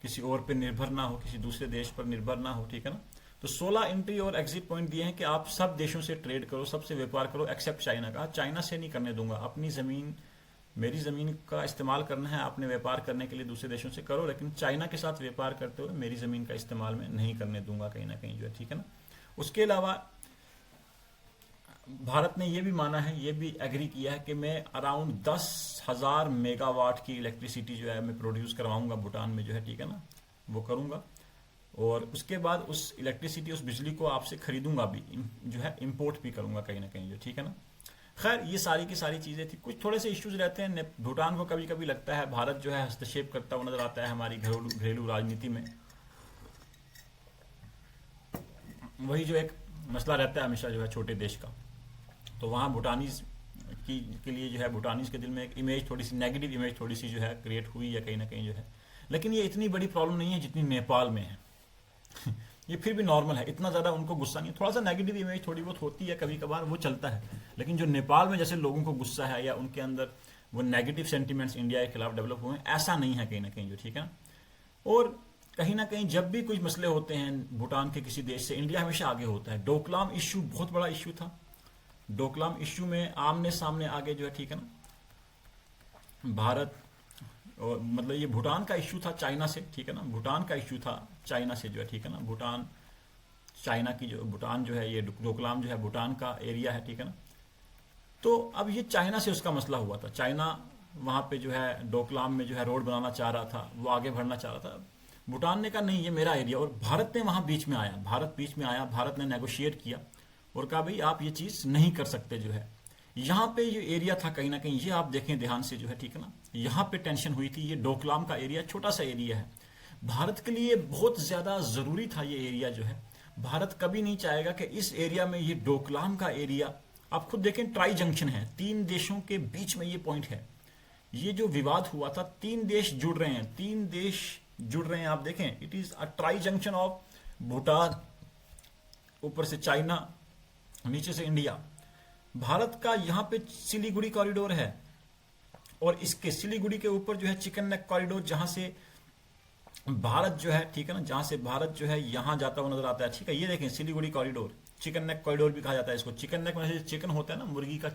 किसी और पे निर्भर ना हो, किसी दूसरे देश पर निर्भर ना हो, ठीक है ना। तो 16 एंट्री और एग्जिट पॉइंट दिए हैं कि आप सब देशों से ट्रेड करो, सबसे व्यापार करो, एक्सेप्ट चाइना का। चाइना से नहीं करने दूंगा, अपनी जमीन मेरी ज़मीन का इस्तेमाल करना है आपने व्यापार करने के लिए दूसरे देशों से करो, लेकिन चाइना के साथ व्यापार करते हुए मेरी ज़मीन का इस्तेमाल मैं नहीं करने दूंगा कहीं ना कहीं जो है, ठीक है ना। उसके अलावा भारत ने ये भी माना है, ये भी एग्री किया है कि मैं अराउंड 10,000 मेगावाट की इलेक्ट्रिसिटी जो है मैं प्रोड्यूस करवाऊंगा भूटान में जो है, ठीक है ना, वो करूंगा। और उसके बाद उस इलेक्ट्रिसिटी, उस बिजली को आपसे खरीदूंगा भी, जो है इंपोर्ट भी करूंगा कहीं ना कहीं जो, ठीक है ना। खैर ये सारी की सारी चीज़ें थी। कुछ थोड़े से इश्यूज रहते हैं, भूटान को कभी कभी लगता है भारत जो है हस्तक्षेप करता हुआ नजर आता है हमारी घरेलू राजनीति में। वही जो एक मसला रहता है हमेशा जो है छोटे देश का, तो वहाँ भूटानीज के लिए जो है भूटानीज के दिल में एक इमेज, थोड़ी सी नेगेटिव इमेज थोड़ी सी जो है क्रिएट हुई है कहीं ना कहीं जो है। लेकिन ये इतनी बड़ी प्रॉब्लम नहीं है जितनी नेपाल में है। ये फिर भी नॉर्मल है, इतना ज़्यादा उनको गुस्सा नहीं है। थोड़ा सा नेगेटिव इमेज थोड़ी बहुत होती है कभी कभार, वो चलता है। लेकिन जो नेपाल में जैसे लोगों को गुस्सा है या उनके अंदर वो नेगेटिव सेंटिमेंट्स इंडिया के खिलाफ डेवलप हुए हैं, ऐसा नहीं है कहीं ना कहीं जो, ठीक है ना। और कहीं ना कहीं जब भी कुछ मसले होते हैं भूटान के किसी देश से, इंडिया हमेशा आगे होता है। डोकलाम इश्यू बहुत बड़ा इश्यू था। डोकलाम इश्यू में आमने सामने आगे जो है, ठीक है ना, भारत और मतलब ये भूटान का इश्यू था चाइना से, ठीक है ना, भूटान का इश्यू था चाइना से जो है, ठीक है ना। भूटान चाइना की जो, भूटान जो है ये डोकलाम जो है भूटान का एरिया है, ठीक है ना। तो अब ये चाइना से उसका मसला हुआ था। चाइना वहाँ पे जो है डोकलाम में जो है रोड बनाना चाह रहा था, वो आगे बढ़ना चाह रहा था। भूटान ने कहा नहीं ये मेरा एरिया, और भारत ने वहाँ बीच में आया, भारत बीच में आया, भारत ने नेगोशिएट किया और कहा भाई आप ये चीज़ नहीं कर सकते जो है। यहाँ पे ये एरिया था कहीं ना कहीं, ये आप देखें ध्यान से जो है, ठीक है ना, यहाँ पे टेंशन हुई थी। ये डोकलाम का एरिया छोटा सा एरिया है, भारत के लिए बहुत ज़्यादा ज़रूरी था ये एरिया जो है। भारत कभी नहीं चाहेगा कि इस एरिया में, ये डोकलाम का एरिया, आप खुद देखें ट्राई जंक्शन है, 3 देशों के बीच में ये पॉइंट है। ये जो विवाद हुआ था, 3 देश जुड़ रहे हैं, 3 देश जुड़ रहे हैं, आप देखें it is a tri junction of Bhutan, ऊपर से चाइना, नीचे से इंडिया। भारत का यहाँ पे सिलीगुड़ी कॉरिडोर है, और इसके सिलीगुड़ी के ऊपर जो है चिकन नेक कॉरिडोर, जहां से भारत जो है, ठीक है ना, जहां से भारत जो है यहां जाता हुआ नजर आता है, ठीक है। ये देखें Siliguri corridor, chicken neck corridor भी कहा जाता है इसको। चिकन नेक में चिकन होता है ना, मुर्गी का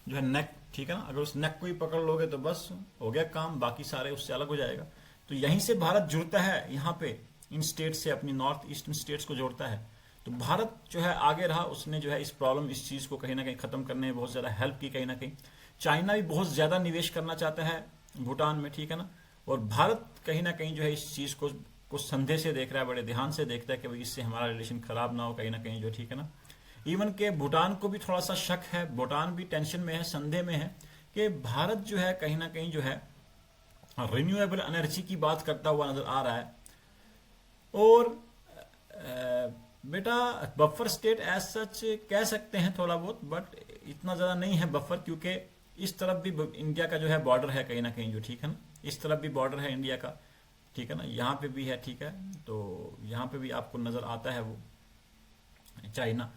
जो है नेक, ठीक है ना, अगर उस नेक को ही पकड़ लोगे तो बस हो गया काम, बाकी सारे उससे अलग हो जाएगा। तो यहीं से भारत जुड़ता है यहाँ पे, इन स्टेट से, अपनी नॉर्थ ईस्टर्न स्टेट्स को जोड़ता है। तो भारत जो है आगे रहा, उसने जो है इस प्रॉब्लम, इस चीज़ को कहीं ना कहीं ख़त्म करने में बहुत ज़्यादा हेल्प की कहीं ना कहीं। चाइना भी बहुत ज़्यादा निवेश करना चाहता है भूटान में, ठीक है ना, और भारत कहीं ना कहीं जो है इस चीज़ को संदेह से देख रहा है, बड़े ध्यान से देखता है कि भाई इससे हमारा रिलेशन खराब ना हो कहीं ना कहीं जो, ठीक है ना। इवन के भूटान को भी थोड़ा सा शक है, भूटान भी टेंशन में है, संदेह में है कि भारत जो है कहीं ना कहीं जो है रिन्यूएबल एनर्जी की बात करता हुआ नजर आ रहा है। और बेटा बफर स्टेट एज सच कह सकते हैं थोड़ा बहुत, बट इतना ज़्यादा नहीं है बफर, क्योंकि इस तरफ भी इंडिया का जो है बॉर्डर है कहीं ना कहीं जो, ठीक है ना, इस तरफ भी बॉर्डर है इंडिया का, ठीक है ना, यहाँ पे भी है, ठीक है। तो यहाँ पे भी आपको नज़र आता है वो चाइना,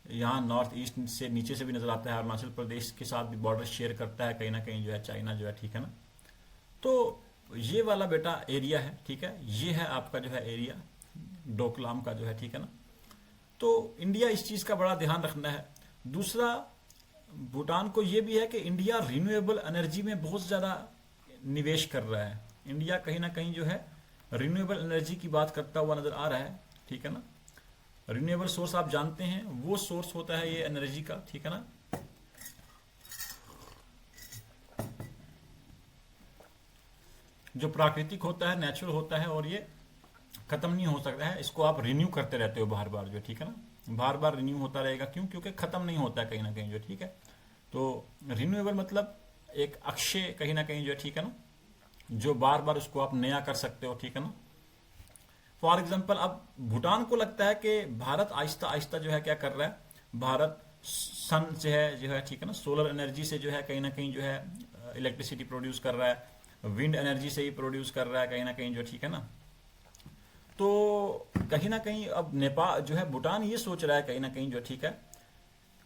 यहाँ नॉर्थ ईस्ट से नीचे से भी नज़र आता है, अरुणाचल प्रदेश के साथ भी बॉर्डर शेयर करता है कहीं ना कहीं जो है चाइना जो है, ठीक है ना। तो ये वाला बेटा एरिया है, ठीक है, ये है आपका जो है एरिया डोकलाम का जो है, ठीक है ना। तो इंडिया इस चीज़ का बड़ा ध्यान रखना है। दूसरा, भूटान को ये भी है कि इंडिया रिन्यूएबल एनर्जी में बहुत ज़्यादा निवेश कर रहा है। इंडिया कहीं ना कहीं जो है रिन्यूएबल एनर्जी की बात करता हुआ नज़र आ रहा है, ठीक है ना। रिन्यूएबल सोर्स आप जानते हैं, वो सोर्स होता है ये एनर्जी का, ठीक है ना। जो प्राकृतिक होता है, नेचुरल होता है, और ये खत्म नहीं हो सकता है, इसको आप रिन्यू करते रहते हो बार बार जो, ठीक है ना, बार बार रिन्यू होता रहेगा। क्यों? क्योंकि खत्म नहीं होता है कहीं ना कहीं जो, ठीक है। तो रिन्यूएबल मतलब एक अक्षय कहीं ना कहीं जो, ठीक है ना, जो बार बार उसको आप नया कर सकते हो, ठीक है ना। फॉर एग्जाम्पल, अब भूटान को लगता है कि भारत आहिस्ता आहिस्ता जो है क्या कर रहा है, भारत सन से है जो है, ठीक है ना, सोलर एनर्जी से जो है कहीं ना कहीं जो है इलेक्ट्रिसिटी प्रोड्यूस कर रहा है, विंड एनर्जी से ही प्रोड्यूस कर रहा है कहीं ना कहीं जो, ठीक है ना। तो कहीं ना कहीं अब नेपाल जो है, भूटान ये सोच रहा है कहीं ना कहीं जो, ठीक है,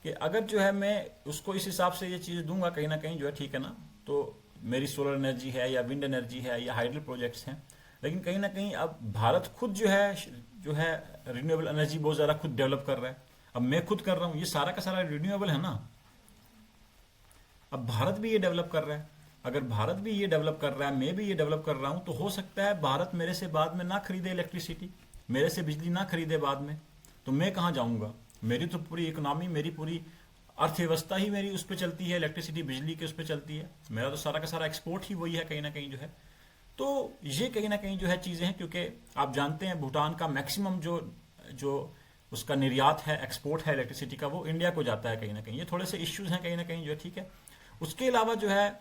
कि अगर जो है मैं उसको इस हिसाब से ये चीज़ दूंगा कहीं ना कहीं जो है, ठीक है ना, तो मेरी सोलर एनर्जी है या विंड एनर्जी है या हाइडल प्रोजेक्ट्स हैं, लेकिन कहीं ना कहीं अब भारत खुद जो है रिन्यूएबल एनर्जी बहुत ज़्यादा खुद डेवलप कर रहा है। अब मैं खुद कर रहा हूँ, ये सारा का सारा रिन्यूएबल है ना। अब भारत भी ये डेवलप कर रहा है। अगर भारत भी ये डेवलप कर रहा है, मैं भी ये डेवलप कर रहा हूं, तो हो सकता है भारत मेरे से बाद में ना खरीदे इलेक्ट्रिसिटी, मेरे से बिजली ना खरीदे बाद में, तो मैं कहाँ जाऊंगा? मेरी तो पूरी इकोनॉमी, मेरी पूरी अर्थव्यवस्था ही मेरी उस पर चलती है, इलेक्ट्रिसिटी बिजली के उस पर चलती है। मेरा तो सारा का सारा एक्सपोर्ट ही वही है कहीं ना कहीं जो है। तो ये कहीं ना कहीं जो है चीजें हैं, क्योंकि आप जानते हैं भूटान का मैक्सिमम जो जो उसका निर्यात है, एक्सपोर्ट है इलेक्ट्रिसिटी का, वो इंडिया को जाता है कहीं ना कहीं। ये थोड़े से इश्यूज हैं कहीं ना कहीं जो है, ठीक है। उसके अलावा जो है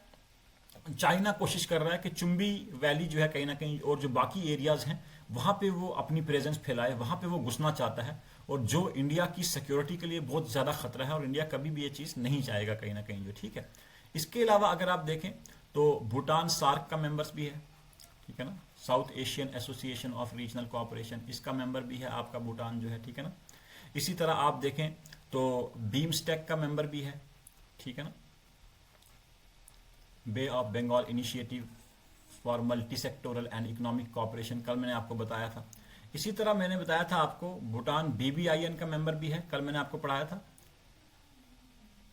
चाइना कोशिश कर रहा है कि चुंबी वैली जो है कहीं ना कहीं और जो बाकी एरियाज हैं वहां पे वो अपनी प्रेजेंस फैलाए, वहां पे वो घुसना चाहता है, और जो इंडिया की सिक्योरिटी के लिए बहुत ज्यादा खतरा है, और इंडिया कभी भी ये चीज नहीं चाहेगा कहीं ना कहीं जो, ठीक है। इसके अलावा अगर आप देखें तो भूटान सार्क का मेंबर्स भी है, ठीक है ना, south Asian association of regional cooperation, इसका मेंबर भी है आपका भूटान जो है, ठीक है ना। इसी तरह आप देखें तो बीमस्टेक का मेंबर भी है, ठीक है ना, bay of Bengal initiative for multi sectoral and economic cooperation, कल मैंने आपको बताया था। इसी तरह मैंने बताया था आपको भूटान BBIN का मेंबर भी है, कल मैंने आपको पढ़ाया था।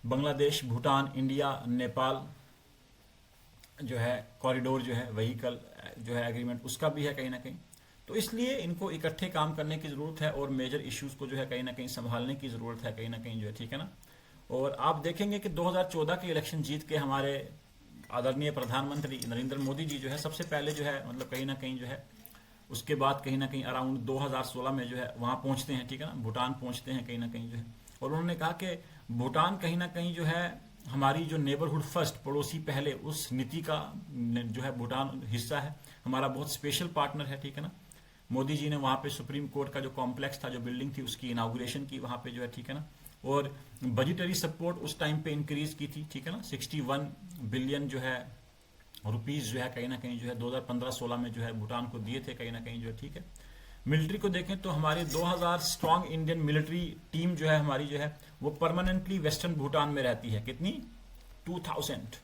बांग्लादेश, भूटान, इंडिया, नेपाल जो है कॉरिडोर जो है व्हीकल जो है एग्रीमेंट, उसका भी है कहीं ना कहीं। तो इसलिए इनको इकट्ठे काम करने की जरूरत है, और मेजर इश्यूज को जो है कहीं ना कहीं संभालने की जरूरत है कहीं ना कहीं जो है, ठीक है ना। और आप देखेंगे कि 2014 के इलेक्शन जीत के हमारे आदरणीय प्रधानमंत्री नरेंद्र मोदी जी जो है सबसे पहले जो है मतलब कहीं ना कहीं जो है उसके बाद कहीं ना कहीं अराउंड 2016 में जो है वहां पहुंचते हैं, ठीक है ना, भूटान पहुंचते हैं कहीं ना कहीं जो है। और उन्होंने कहा कि भूटान कहीं ना कहीं जो है हमारी जो नेबरहुड फर्स्ट, पड़ोसी पहले, उस नीति का जो है भूटान हिस्सा है, हमारा बहुत स्पेशल पार्टनर है, ठीक है ना। मोदी जी ने वहां पे सुप्रीम कोर्ट का जो कॉम्प्लेक्स था, जो बिल्डिंग थी, उसकी इनागुरेशन की वहां पे जो है, ठीक है ना। और बजटरी सपोर्ट उस टाइम पे इंक्रीज की थी, ठीक है ना, 61 बिलियन जो है रुपीज जो है कहीं ना कहीं जो है 2015-16 में जो है भूटान को दिए थे कहीं ना कहीं जो है, ठीक है। मिलिट्री को देखें तो हमारी 2000 स्ट्रांग इंडियन मिलिट्री टीम जो है हमारी जो है वो परमानेंटली वेस्टर्न भूटान में रहती है। कितनी? 2000,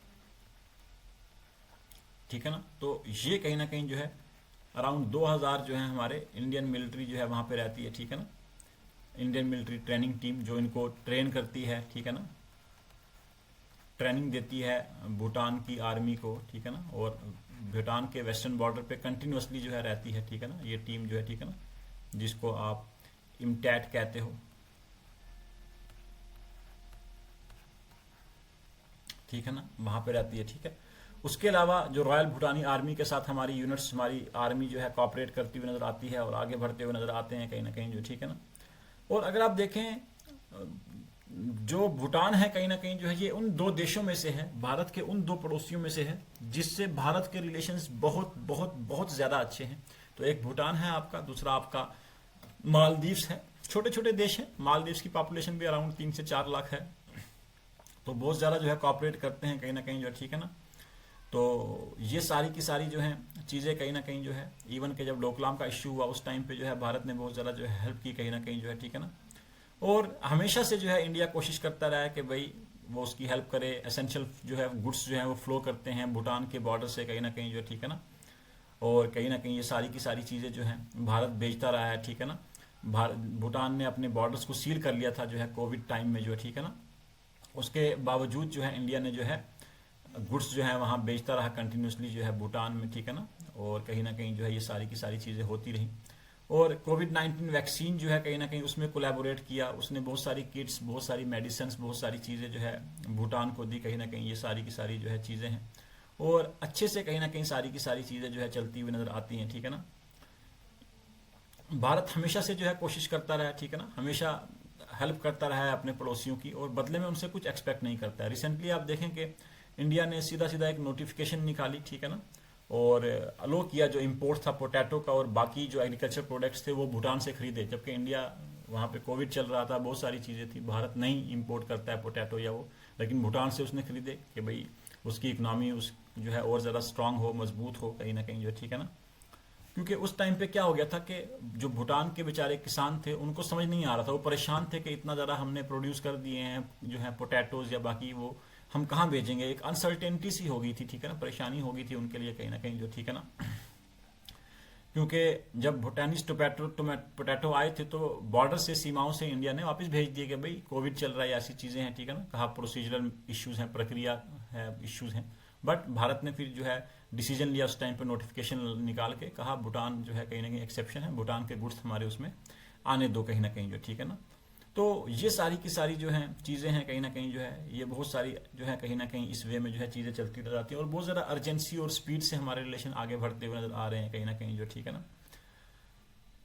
ठीक है ना। तो ये कहीं ना कहीं जो है अराउंड 2000 जो है हमारे इंडियन मिलिट्री जो है वहां पे रहती है, ठीक है ना। इंडियन मिलिट्री ट्रेनिंग टीम जो इनको ट्रेन करती है, ठीक है ना, ट्रेनिंग देती है भूटान की आर्मी को, ठीक है ना। और भूटान के वेस्टर्न बॉर्डर पे कंटिन्यूसली जो है रहती है, ठीक है ना, ये टीम जो है, ठीक है ना, जिसको आप इमटैट कहते हो, ठीक है ना, वहां पे रहती है, ठीक है। उसके अलावा जो रॉयल भूटानी आर्मी के साथ हमारी यूनिट्स, हमारी आर्मी जो है कॉपरेट करती हुई नजर आती है और आगे बढ़ते हुए नजर आते हैं कहीं ना कहीं जो, ठीक है ना। और अगर आप देखें जो भूटान है कहीं ना कहीं जो है ये उन दो देशों में से है, भारत के उन दो पड़ोसियों में से है जिससे भारत के रिलेशंस बहुत बहुत बहुत ज्यादा अच्छे हैं। तो एक भूटान है आपका, दूसरा आपका मालदीव्स है। छोटे छोटे देश हैं, मालदीव्स की पॉपुलेशन भी अराउंड 3 से 4 लाख है, तो बहुत ज्यादा जो है कॉपरेट करते हैं कहीं ना कहीं जो है, ठीक है ना। तो ये सारी की सारी जो है चीजें कहीं ना कहीं जो है, इवन के जब डोकलाम का इश्यू हुआ उस टाइम पे जो है भारत ने बहुत ज्यादा जो है हेल्प की कहीं ना कहीं जो है, ठीक है ना। और हमेशा से जो है इंडिया कोशिश करता रहा है कि भाई वो उसकी हेल्प करे। एसेंशियल जो है गुड्स जो है वो फ्लो करते हैं भूटान के बॉर्डर से कहीं ना कहीं जो है, ठीक है ना। और कहीं ना कहीं ये सारी की सारी चीजें जो है भारत भेजता रहा है, ठीक है ना। भूटान ने अपने बॉर्डर्स को सील कर लिया था जो है कोविड टाइम में जो है, ठीक है ना। उसके बावजूद जो है इंडिया ने जो है गुड्स जो है वहां बेचता रहा कंटिन्यूसली जो है भूटान में, ठीक है ना। और कहीं ना कहीं जो है ये सारी की सारी चीजें होती रही। और कोविड-19 वैक्सीन जो है कहीं ना कहीं उसमें कोलैबोरेट किया, उसने बहुत सारी किट्स, बहुत सारी मेडिसिन, बहुत सारी चीजें जो है भूटान को दी कहीं ना कहीं। ये सारी की सारी जो है चीजें हैं और अच्छे से कहीं ना कहीं सारी की सारी चीजें जो है चलती हुई नजर आती हैं, ठीक है ना। भारत हमेशा से जो है कोशिश करता रहा है, ठीक है ना, हमेशा हेल्प करता रहा है अपने पड़ोसियों की और बदले में उनसे कुछ एक्सपेक्ट नहीं करता है। रिसेंटली आप देखें कि इंडिया ने सीधा सीधा एक नोटिफिकेशन निकाली, ठीक है ना, और अलो किया जो इंपोर्ट था पोटैटो का और बाकी जो एग्रीकल्चर प्रोडक्ट्स थे वो भूटान से खरीदे, जबकि इंडिया वहां पे कोविड चल रहा था, बहुत सारी चीजें थी। भारत नहीं इंपोर्ट करता है पोटैटो या वो, लेकिन भूटान से उसने खरीदे कि भाई उसकी इकोनॉमी उस जो है और ज्यादा स्ट्रांग हो, मजबूत हो कहीं ना कहीं जो, ठीक है ना। क्योंकि उस टाइम पे क्या हो गया था कि जो भूटान के बेचारे किसान थे उनको समझ नहीं आ रहा था, वो परेशान थे कि इतना ज्यादा हमने प्रोड्यूस कर दिए हैं जो है पोटैटोज या बाकी, वो हम कहाँ भेजेंगे। एक अनसर्टेनिटी सी हो गई थी, ठीक है ना, परेशानी हो गई थी उनके लिए कहीं ना कहीं जो, ठीक है ना। क्योंकि जब भूटानीज पोटैटो आए थे तो बॉर्डर से, सीमाओं से इंडिया ने वापस भेज दिए कि भाई कोविड चल रहा है, ऐसी चीजें हैं, ठीक है ना। कहा प्रोसीजरल इश्यूज हैं, प्रक्रिया है, इश्यूज हैं, बट भारत ने फिर जो है डिसीजन लिया उस टाइम पे, नोटिफिकेशन निकाल के कहा भूटान जो है कहीं ना कहीं एक्सेप्शन है, भूटान के गुड्स हमारे उसमें आने दो कहीं ना कहीं जो, ठीक है ना। तो ये सारी की सारी जो है चीज़ें हैं कहीं ना कहीं जो है, ये बहुत सारी जो है कहीं ना कहीं इस वे में जो है चीज़ें चलती रह जाती हैं और बहुत ज़्यादा अर्जेंसी और स्पीड से हमारे रिलेशन आगे बढ़ते हुए नजर आ रहे हैं कहीं ना कहीं जो, ठीक है ना।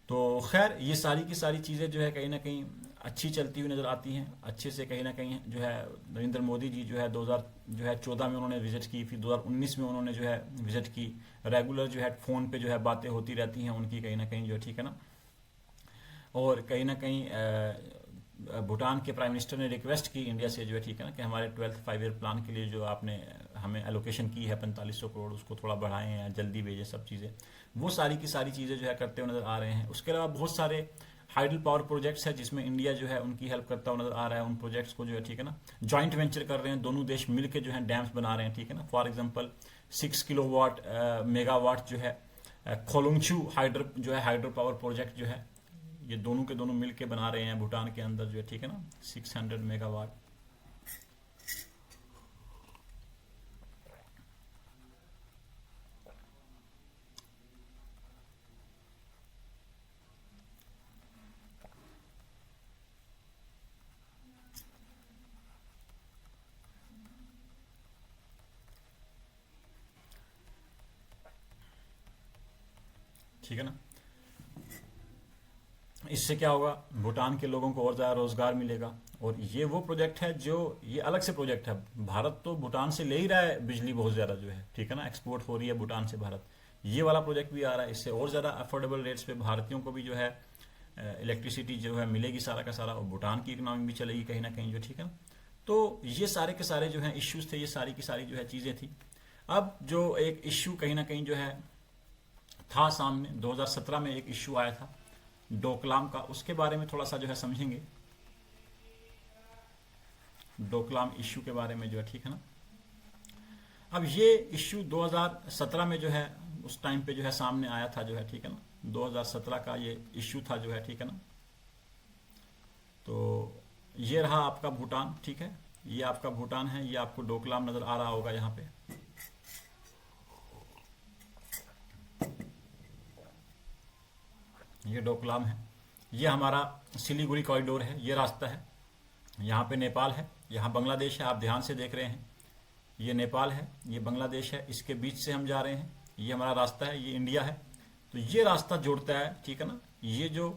तो खैर ये सारी की सारी चीज़ें जो है कहीं ना कहीं अच्छी चलती हुई नज़र आती हैं, अच्छे से कहीं ना कहीं जो है नरेंद्र मोदी जी जो है 2014 में उन्होंने विजिट की, फिर 2019 में उन्होंने जो है विजिट की, रेगुलर जो है फ़ोन पे जो है बातें होती रहती हैं उनकी कहीं ना कहीं जो, ठीक है ना। और कहीं ना कहीं भूटान के प्राइम मिनिस्टर ने रिक्वेस्ट की इंडिया से जो है, ठीक है ना, कि हमारे 12th 5 ईयर प्लान के लिए जो आपने हमें एलोकेशन की है 4500 करोड़, उसको थोड़ा बढ़ाएं या जल्दी भेजें सब चीज़ें, वो सारी की सारी चीज़ें जो है करते हुए नजर आ रहे हैं। उसके अलावा बहुत सारे हाइडल पावर प्रोजेक्ट्स है जिसमें इंडिया जो है उनकी हेल्प करता हुआ नजर आ रहा है, उन प्रोजेक्ट्स को जो है, ठीक है ना, जॉइंट वेंचर कर रहे हैं, दोनों देश मिलकर जो है डैम्स बना रहे हैं, ठीक है ना। फॉर एग्जाम्पल 6 किलोवाट मेगावाट जो है खोलुंगचू जो है हाइड्रो पावर प्रोजेक्ट जो है, ये दोनों के दोनों मिलके बना रहे हैं भूटान के अंदर जो है, ठीक है ना, 600 मेगावाट। ठीक है ना। इससे क्या होगा, भूटान के लोगों को और ज़्यादा रोजगार मिलेगा। और ये वो प्रोजेक्ट है जो, ये अलग से प्रोजेक्ट है, भारत तो भूटान से ले ही रहा है बिजली बहुत ज़्यादा जो है, ठीक है ना, एक्सपोर्ट हो रही है भूटान से भारत। ये वाला प्रोजेक्ट भी आ रहा है, इससे और ज़्यादा अफोर्डेबल रेट्स पे भारतीयों को भी जो है इलेक्ट्रिसिटी जो है मिलेगी सारा का सारा, और भूटान की इकोनॉमी भी चलेगी कहीं ना कहीं जो, ठीक है ना। तो ये सारे के सारे जो है इश्यूज थे, ये सारी की सारी जो है चीज़ें थी। अब जो एक इश्यू कहीं ना कहीं जो है था सामने, 2017 में एक इश्यू आया था डोकलाम का, उसके बारे में थोड़ा सा जो है समझेंगे, डोकलाम इश्यू के बारे में जो है, ठीक है ना। अब ये इश्यू 2017 में जो है उस टाइम पे जो है सामने आया था जो है, ठीक है ना, 2017 का ये इश्यू था जो है, ठीक है ना। तो ये रहा आपका भूटान, ठीक है, ये आपका भूटान है, ये आपको डोकलाम नजर आ रहा होगा यहाँ पे। ये डोकलाम है, ये हमारा सिलीगुड़ी कॉरिडोर है, ये रास्ता है, यहाँ पे नेपाल है, यहाँ बांग्लादेश है, आप ध्यान से देख रहे हैं, ये नेपाल है, ये बांग्लादेश है, इसके बीच से हम जा रहे हैं, ये हमारा रास्ता है, ये इंडिया है। तो ये रास्ता जोड़ता है, ठीक है ना। ये जो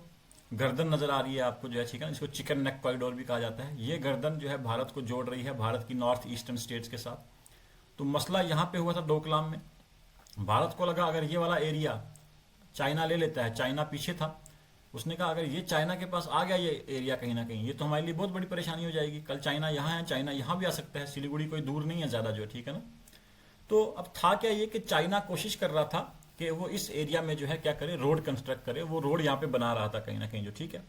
गर्दन नजर आ रही है आपको जो है, ठीक है ना, इसको चिकन नेक कॉरिडोर भी कहा जाता है। ये गर्दन जो है भारत को जोड़ रही है भारत की नॉर्थ ईस्टर्न स्टेट्स के साथ। तो मसला यहाँ पे हुआ था डोकलाम में, भारत को लगा अगर ये वाला एरिया चाइना ले लेता है, चाइना पीछे था, उसने कहा अगर ये चाइना के पास आ गया ये एरिया कहीं ना कहीं, ये तो हमारे लिए बहुत बड़ी परेशानी हो जाएगी, कल चाइना यहाँ है, चाइना यहाँ भी आ सकता है, सिलीगुड़ी कोई दूर नहीं है ज़्यादा जो है, ठीक है ना। तो अब था क्या ये कि चाइना कोशिश कर रहा था कि वो इस एरिया में जो है क्या करे, रोड कंस्ट्रक्ट करे, वो रोड यहाँ पे बना रहा था कहीं ना कहीं जो, ठीक है।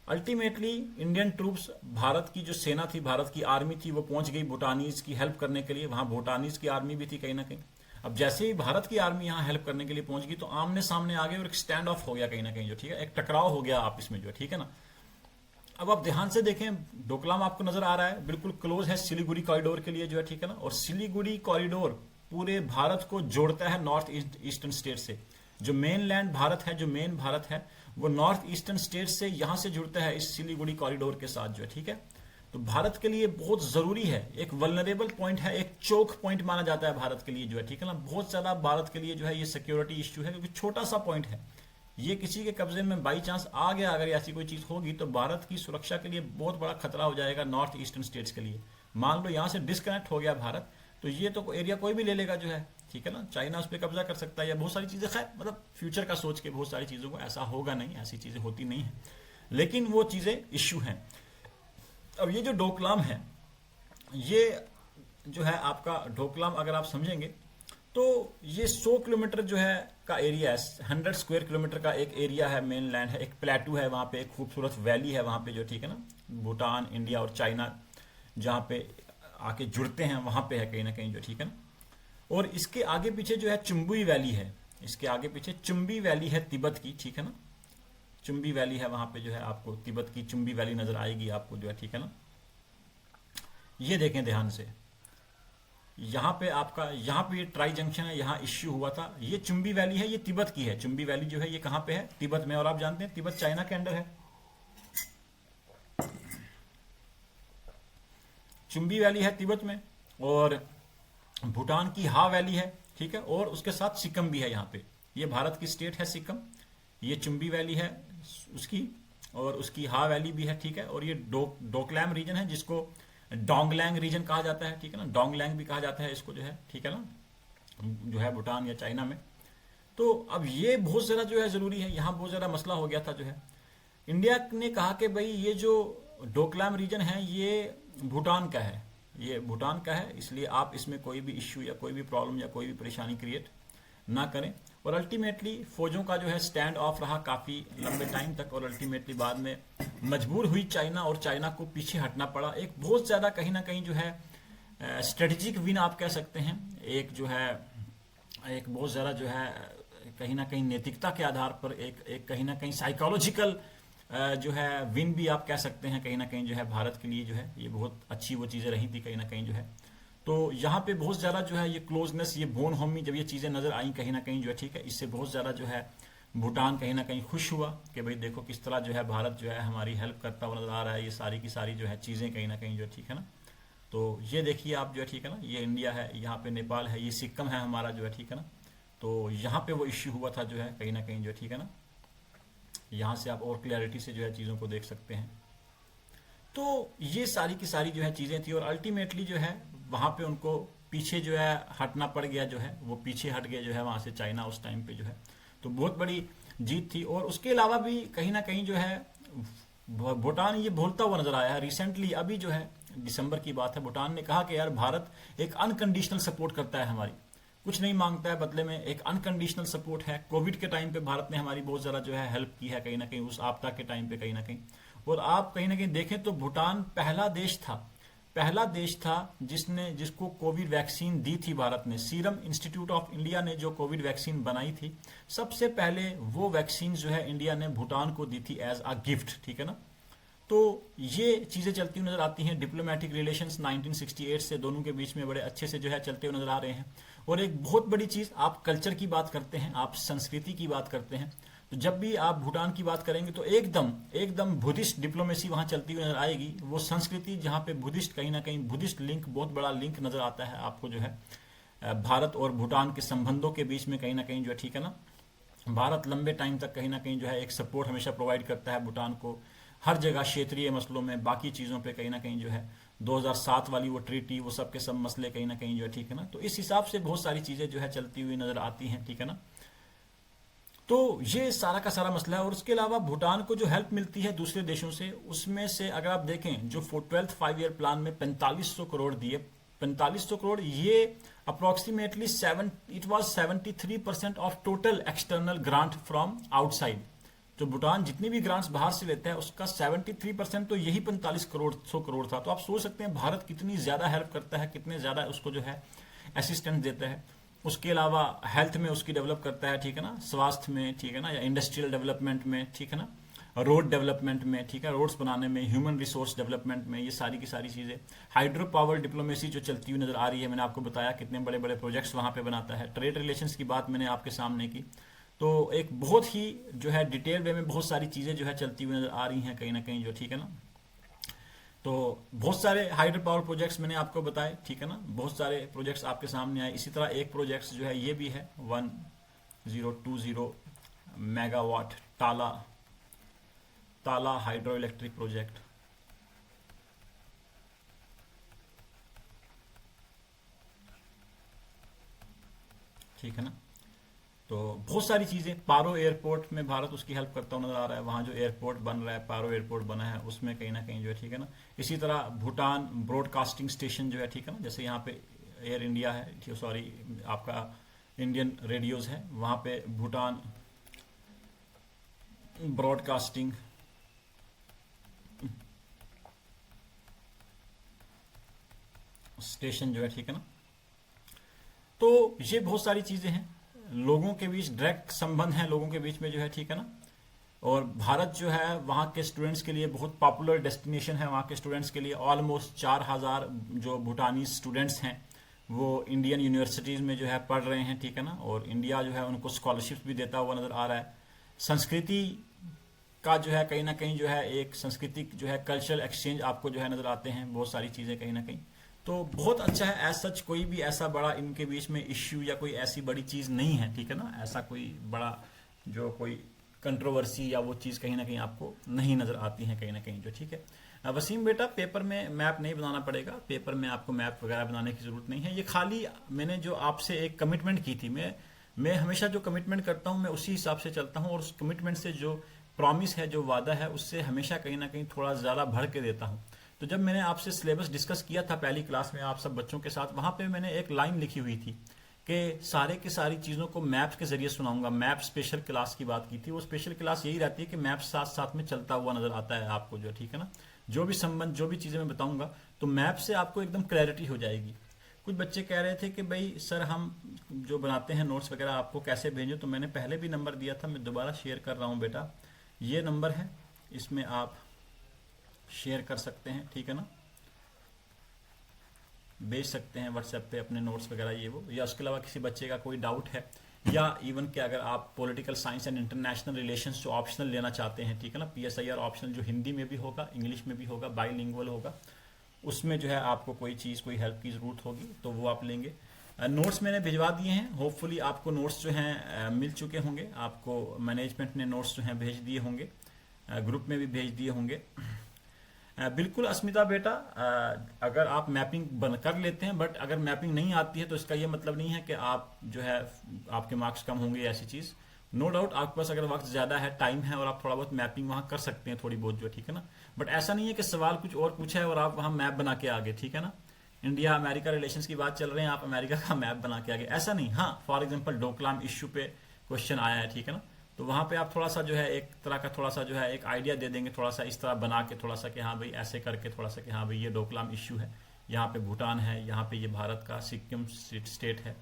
अल्टीमेटली इंडियन ट्रूप्स, भारत की जो सेना थी, भारत की आर्मी थी, वो पहुंच गई भूटानीज की हेल्प करने के लिए, वहां भूटानीज की आर्मी भी थी कहीं ना कहीं। अब जैसे ही भारत की आर्मी यहाँ हेल्प करने के लिए पहुंच गई तो आमने सामने आ गए और एक स्टैंड ऑफ हो गया कहीं ना कहीं जो, ठीक है, एक टकराव हो गया आपस में जो, ठीक है ना। अब आप ध्यान से देखें, डोकलाम आपको नजर आ रहा है, बिल्कुल क्लोज है सिलीगुड़ी कॉरिडोर के लिए जो है, ठीक है ना। और सिलीगुड़ी कॉरिडोर पूरे भारत को जोड़ता है नॉर्थ ईस्टर्न स्टेट से। जो मेन लैंड भारत है, जो मेन भारत है, वो नॉर्थ ईस्टर्न स्टेट से यहां से जुड़ता है इस सिलीगुड़ी कॉरिडोर के साथ जो है, ठीक है। तो भारत के लिए बहुत जरूरी है, एक वल्नरेबल पॉइंट है, एक चोक पॉइंट माना जाता है भारत के लिए जो है, ठीक है ना। बहुत ज्यादा भारत के लिए जो है ये सिक्योरिटी इश्यू है, क्योंकि छोटा सा पॉइंट है, ये किसी के कब्जे में बाई चांस आ गया, अगर ऐसी कोई चीज होगी तो भारत की सुरक्षा के लिए बहुत बड़ा खतरा हो जाएगा नॉर्थ ईस्टर्न स्टेट्स के लिए। मान लो यहाँ से डिस्कनेक्ट हो गया भारत, तो ये तो एरिया कोई भी ले लेगा जो है, ठीक है ना, चाइना उस पर कब्जा कर सकता है या बहुत सारी चीजें, खैर मतलब फ्यूचर का सोच के बहुत सारी चीजों को, ऐसा होगा नहीं, ऐसी चीजें होती नहीं है, लेकिन वो चीजें इश्यू हैं। अब ये जो डोकलाम है, ये जो है आपका डोकलाम अगर आप समझेंगे तो ये 100 किलोमीटर जो है का एरिया है, 100 स्क्वायर किलोमीटर का एक एरिया है, मेन लैंड है, एक प्लेटू है, वहां पे एक खूबसूरत वैली है वहां पे जो, ठीक है ना, भूटान, इंडिया और चाइना जहां पे आके जुड़ते हैं वहां पे है कहीं ना कहीं जो, ठीक है ना। और इसके आगे पीछे जो है चुम्बुई वैली है, इसके आगे पीछे चुम्बी वैली है तिब्बत की, ठीक है ना, चुम्बी वैली है, वहां पे जो है आपको तिब्बत की चुम्बी वैली नजर आएगी आपको जो है, ठीक है ना। ये देखें ध्यान से, यहाँ पे आपका, यहाँ पे ये ट्राई जंक्शन है, यहाँ इश्यू हुआ था। ये चुंबी वैली है, ये तिब्बत की है। चुंबी वैली जो है ये कहाँ पे है? तिब्बत में। और आप जानते हैं तिब्बत चाइना के अंडर है। चुंबी वैली है तिब्बत में, और भूटान की हा वैली है, ठीक है, और उसके साथ सिक्किम भी है यहाँ पे। ये भारत की स्टेट है सिक्किम, ये चुंबी वैली है उसकी, और उसकी हा वैली भी है, ठीक है। और ये डोकलैम रीजन है, जिसको डोंगलैंग रीजन कहा जाता है, ठीक है ना, डोंगलैंग भी कहा जाता है इसको जो है, ठीक है ना, जो है भूटान या चाइना में। तो अब ये बहुत ज़्यादा जो है ज़रूरी है, यहाँ बहुत ज़्यादा मसला हो गया था जो है। इंडिया ने कहा कि भाई ये जो डोकलाम रीजन है ये भूटान का है, ये भूटान का है, इसलिए आप इसमें कोई भी इश्यू या कोई भी प्रॉब्लम या कोई भी परेशानी क्रिएट ना करें। और अल्टीमेटली फौजों का जो है स्टैंड ऑफ रहा काफ़ी लंबे टाइम तक, और अल्टीमेटली बाद में मजबूर हुई चाइना, और चाइना को पीछे हटना पड़ा। एक बहुत ज़्यादा कहीं ना कहीं जो है स्ट्रेटेजिक विन आप कह सकते हैं, एक जो है एक बहुत ज़्यादा जो है कहीं ना कहीं नैतिकता के आधार पर एक कहीं ना कहीं साइकोलॉजिकल जो है विन भी आप कह सकते हैं कहीं ना कहीं जो है भारत के लिए जो है ये बहुत अच्छी वो चीज़ें रही थी कहीं ना कहीं जो है। तो यहाँ पे बहुत ज़्यादा जो है ये क्लोजनेस, ये बोन होमी, जब ये चीज़ें नज़र आई कहीं ना कहीं जो है, ठीक है, इससे बहुत ज़्यादा जो है भूटान कहीं ना कहीं खुश हुआ कि भाई देखो किस तरह जो है भारत जो है हमारी हेल्प करता हुआ नजर आ रहा है, ये सारी की सारी जो है चीज़ें कहीं ना कहीं जो है, ठीक है ना। तो ये देखिए आप जो है, ठीक है ना, ये इंडिया है, यहाँ पे नेपाल है, ये सिक्किम है हमारा जो है, ठीक है ना। तो यहाँ पे वो इश्यू हुआ था जो है कहीं ना कहीं जो है, ठीक है ना। यहाँ से आप और क्लैरिटी से जो है चीज़ों को देख सकते हैं। तो ये सारी की सारी जो है चीज़ें थी, और अल्टीमेटली जो है वहाँ पे उनको पीछे जो है हटना पड़ गया जो है, वो पीछे हट गए जो है वहाँ से चाइना उस टाइम पे जो है। तो बहुत बड़ी जीत थी। और उसके अलावा भी कहीं ना कहीं जो है भूटान ये बोलता हुआ नजर आया है रिसेंटली, अभी जो है दिसंबर की बात है, भूटान ने कहा कि यार भारत एक अनकंडीशनल सपोर्ट करता है हमारी, कुछ नहीं मांगता है बदले में, एक अनकंडीशनल सपोर्ट है। कोविड के टाइम पे भारत ने हमारी बहुत ज़्यादा जो है हेल्प की है कहीं ना कहीं, उस आपदा के टाइम पे कहीं ना कहीं। और आप कहीं ना कहीं देखें तो भूटान पहला देश था जिसको कोविड वैक्सीन दी थी भारत ने। सीरम इंस्टीट्यूट ऑफ इंडिया ने जो कोविड वैक्सीन बनाई थी, सबसे पहले वो वैक्सीन जो है इंडिया ने भूटान को दी थी एज अ गिफ्ट, ठीक है ना। तो ये चीज़ें चलती हुई नजर आती हैं। डिप्लोमेटिक रिलेशंस 1968 से दोनों के बीच में बड़े अच्छे से जो है चलते हुए नजर आ रहे हैं। और एक बहुत बड़ी चीज़, आप कल्चर की बात करते हैं, आप संस्कृति की बात करते हैं, तो जब भी आप भूटान की बात करेंगे तो एकदम बुद्धिस्ट डिप्लोमेसी वहाँ चलती हुई नजर आएगी। वो संस्कृति जहाँ पे बुद्धिस्ट कहीं ना कहीं बुद्धिस्ट लिंक, बहुत बड़ा लिंक नजर आता है आपको जो है भारत और भूटान के संबंधों के बीच में कहीं ना कहीं जो है, ठीक है ना। भारत लंबे टाइम तक कहीं ना कहीं जो है एक सपोर्ट हमेशा प्रोवाइड करता है भूटान को, हर जगह क्षेत्रीय मसलों में, बाकी चीज़ों पे कहीं ना कहीं जो है 2007 वाली वो ट्रीटी, वो सब के सब मसले कहीं ना कहीं जो है, ठीक है ना। तो इस हिसाब से बहुत सारी चीज़ें जो है चलती हुई नजर आती हैं, ठीक है ना। तो ये सारा का सारा मसला है। और उसके अलावा भूटान को जो हेल्प मिलती है दूसरे देशों से, उसमें से अगर आप देखें जो 12th 5 ईयर प्लान में 4500 करोड़ दिए, 4500 करोड़, ये approximately it was 73% of total external grant from outside. जो भूटान जितनी भी ग्रांट्स बाहर से लेता है उसका 73% तो यही 100 करोड़ था। तो आप सोच सकते हैं भारत कितनी ज्यादा हेल्प करता है, कितने ज्यादा उसको जो है असिस्टेंस देता है। उसके अलावा हेल्थ में उसकी डेवलप करता है, ठीक है ना, स्वास्थ्य में, ठीक है ना, या इंडस्ट्रियल डेवलपमेंट में, ठीक है ना, रोड डेवलपमेंट में, ठीक है, रोड्स बनाने में, ह्यूमन रिसोर्स डेवलपमेंट में, ये सारी की सारी चीज़ें। हाइड्रो पावर डिप्लोमेसी जो चलती हुई नजर आ रही है, मैंने आपको बताया कितने बड़े बड़े प्रोजेक्ट्स वहाँ पे बनाता है। ट्रेड रिलेशंस की बात मैंने आपके सामने की। तो एक बहुत ही जो है डिटेल वे में बहुत सारी चीज़ें जो है चलती हुई नजर आ रही हैं कहीं ना कहीं जो, ठीक है ना। तो बहुत सारे हाइड्रो पावर प्रोजेक्ट्स मैंने आपको बताए, ठीक है ना, बहुत सारे प्रोजेक्ट्स आपके सामने आए। इसी तरह एक प्रोजेक्ट्स जो है ये भी है 1020 मेगावाट ताला हाइड्रो इलेक्ट्रिक प्रोजेक्ट, ठीक है ना। तो बहुत सारी चीज़ें, पारो एयरपोर्ट में भारत उसकी हेल्प करता हुआ नजर आ रहा है। वहाँ जो एयरपोर्ट बन रहा है, पारो एयरपोर्ट बना है, उसमें कहीं ना कहीं जो है, ठीक है ना। इसी तरह भूटान ब्रॉडकास्टिंग स्टेशन जो है, ठीक है ना, जैसे यहाँ पे एयर इंडिया है, सॉरी आपका इंडियन रेडियोज है, वहाँ पे भूटान ब्रॉडकास्टिंग स्टेशन जो है, ठीक है ना। तो ये बहुत सारी चीज़ें हैं, लोगों के बीच डायरेक्ट संबंध है लोगों के बीच में जो है, ठीक है ना। और भारत जो है वहाँ के स्टूडेंट्स के लिए बहुत पॉपुलर डेस्टिनेशन है। वहाँ के स्टूडेंट्स के लिए ऑलमोस्ट 4000 जो भूटानी स्टूडेंट्स हैं वो इंडियन यूनिवर्सिटीज़ में जो है पढ़ रहे हैं, ठीक है ना, और इंडिया जो है उनको स्कॉलरशिप भी देता हुआ नज़र आ रहा है। संस्कृति का जो है कहीं ना कहीं जो है एक सांस्कृतिक जो है कल्चरल एक्सचेंज आपको जो है नज़र आते हैं, बहुत सारी चीज़ें कहीं ना कहीं। तो बहुत अच्छा है। एज सच कोई भी ऐसा बड़ा इनके बीच में इश्यू या कोई ऐसी बड़ी चीज़ नहीं है, ठीक है ना, ऐसा कोई बड़ा जो कोई कंट्रोवर्सी या वो चीज़ कहीं ना कहीं आपको नहीं नज़र आती है कहीं ना कहीं जो, ठीक है। वसीम बेटा, पेपर में मैप नहीं बनाना पड़ेगा, पेपर में आपको मैप वगैरह बनाने की ज़रूरत नहीं है। ये खाली मैंने जो आपसे एक कमिटमेंट की थी, मैं हमेशा जो कमिटमेंट करता हूँ मैं उसी हिसाब से चलता हूँ, और उस कमिटमेंट से जो प्रॉमिस है, जो वादा है, उससे हमेशा कहीं ना कहीं थोड़ा ज़्यादा भर के देता हूँ। तो जब मैंने आपसे सिलेबस डिस्कस किया था पहली क्लास में आप सब बच्चों के साथ, वहाँ पे मैंने एक लाइन लिखी हुई थी कि सारे की सारी चीज़ों को मैप्स के जरिए सुनाऊंगा। मैप स्पेशल क्लास की बात की थी। वो स्पेशल क्लास यही रहती है कि मैप साथ साथ में चलता हुआ नजर आता है आपको जो, ठीक है ना, जो भी संबंध जो भी चीज़ें मैं बताऊंगा तो मैप से आपको एकदम क्लैरिटी हो जाएगी। कुछ बच्चे कह रहे थे कि भाई सर हम जो बनाते हैं नोट्स वगैरह आपको कैसे भेजें, तो मैंने पहले भी नंबर दिया था, मैं दोबारा शेयर कर रहा हूँ बेटा। ये नंबर है, इसमें आप शेयर कर सकते हैं, ठीक है ना, भेज सकते हैं व्हाट्सएप पे अपने नोट्स वगैरह ये वो, या उसके अलावा किसी बच्चे का कोई डाउट है, या इवन कि अगर आप political science and international relations जो ऑप्शनल लेना चाहते हैं, ठीक है ना, PSIR ऑप्शनल जो हिंदी में भी होगा, इंग्लिश में भी होगा, बाईलिंगुअल होगा, उसमें जो है आपको कोई चीज़ कोई हेल्प की ज़रूरत होगी तो वो आप लेंगे। नोट्स मैंने भिजवा दिए हैं, होपफुली आपको नोट्स जो हैं मिल चुके होंगे, आपको मैनेजमेंट ने नोट्स जो हैं भेज दिए होंगे, ग्रुप में भी भेज दिए होंगे। बिल्कुल अस्मिता बेटा, अगर आप मैपिंग बन कर लेते हैं, बट अगर मैपिंग नहीं आती है तो इसका ये मतलब नहीं है कि आप जो है आपके मार्क्स कम होंगे, ऐसी चीज़ नो डाउट। आपके पास अगर वक्त ज़्यादा है, टाइम है, और आप थोड़ा बहुत मैपिंग वहाँ कर सकते हैं थोड़ी बहुत जो, ठीक है ना, बट ऐसा नहीं है कि सवाल कुछ और पूछा है और आप वहाँ मैप बना के आगे, ठीक है ना। इंडिया अमेरिका रिलेशंस की बात चल रही है, आप अमेरिका का मैप बना के आगे, ऐसा नहीं। हाँ, फॉर एग्जाम्पल डोकलाम इश्यू पे क्वेश्चन आया है, ठीक है ना, तो वहाँ पे आप थोड़ा सा जो है एक तरह का थोड़ा सा जो है एक आइडिया दे देंगे, थोड़ा सा इस तरह बना के, थोड़ा सा कि हाँ भाई ऐसे करके, थोड़ा सा कि हाँ भाई ये डोकलाम इश्यू है, यहाँ पे भूटान है, यहाँ पे ये भारत का सिक्किम स्टेट है,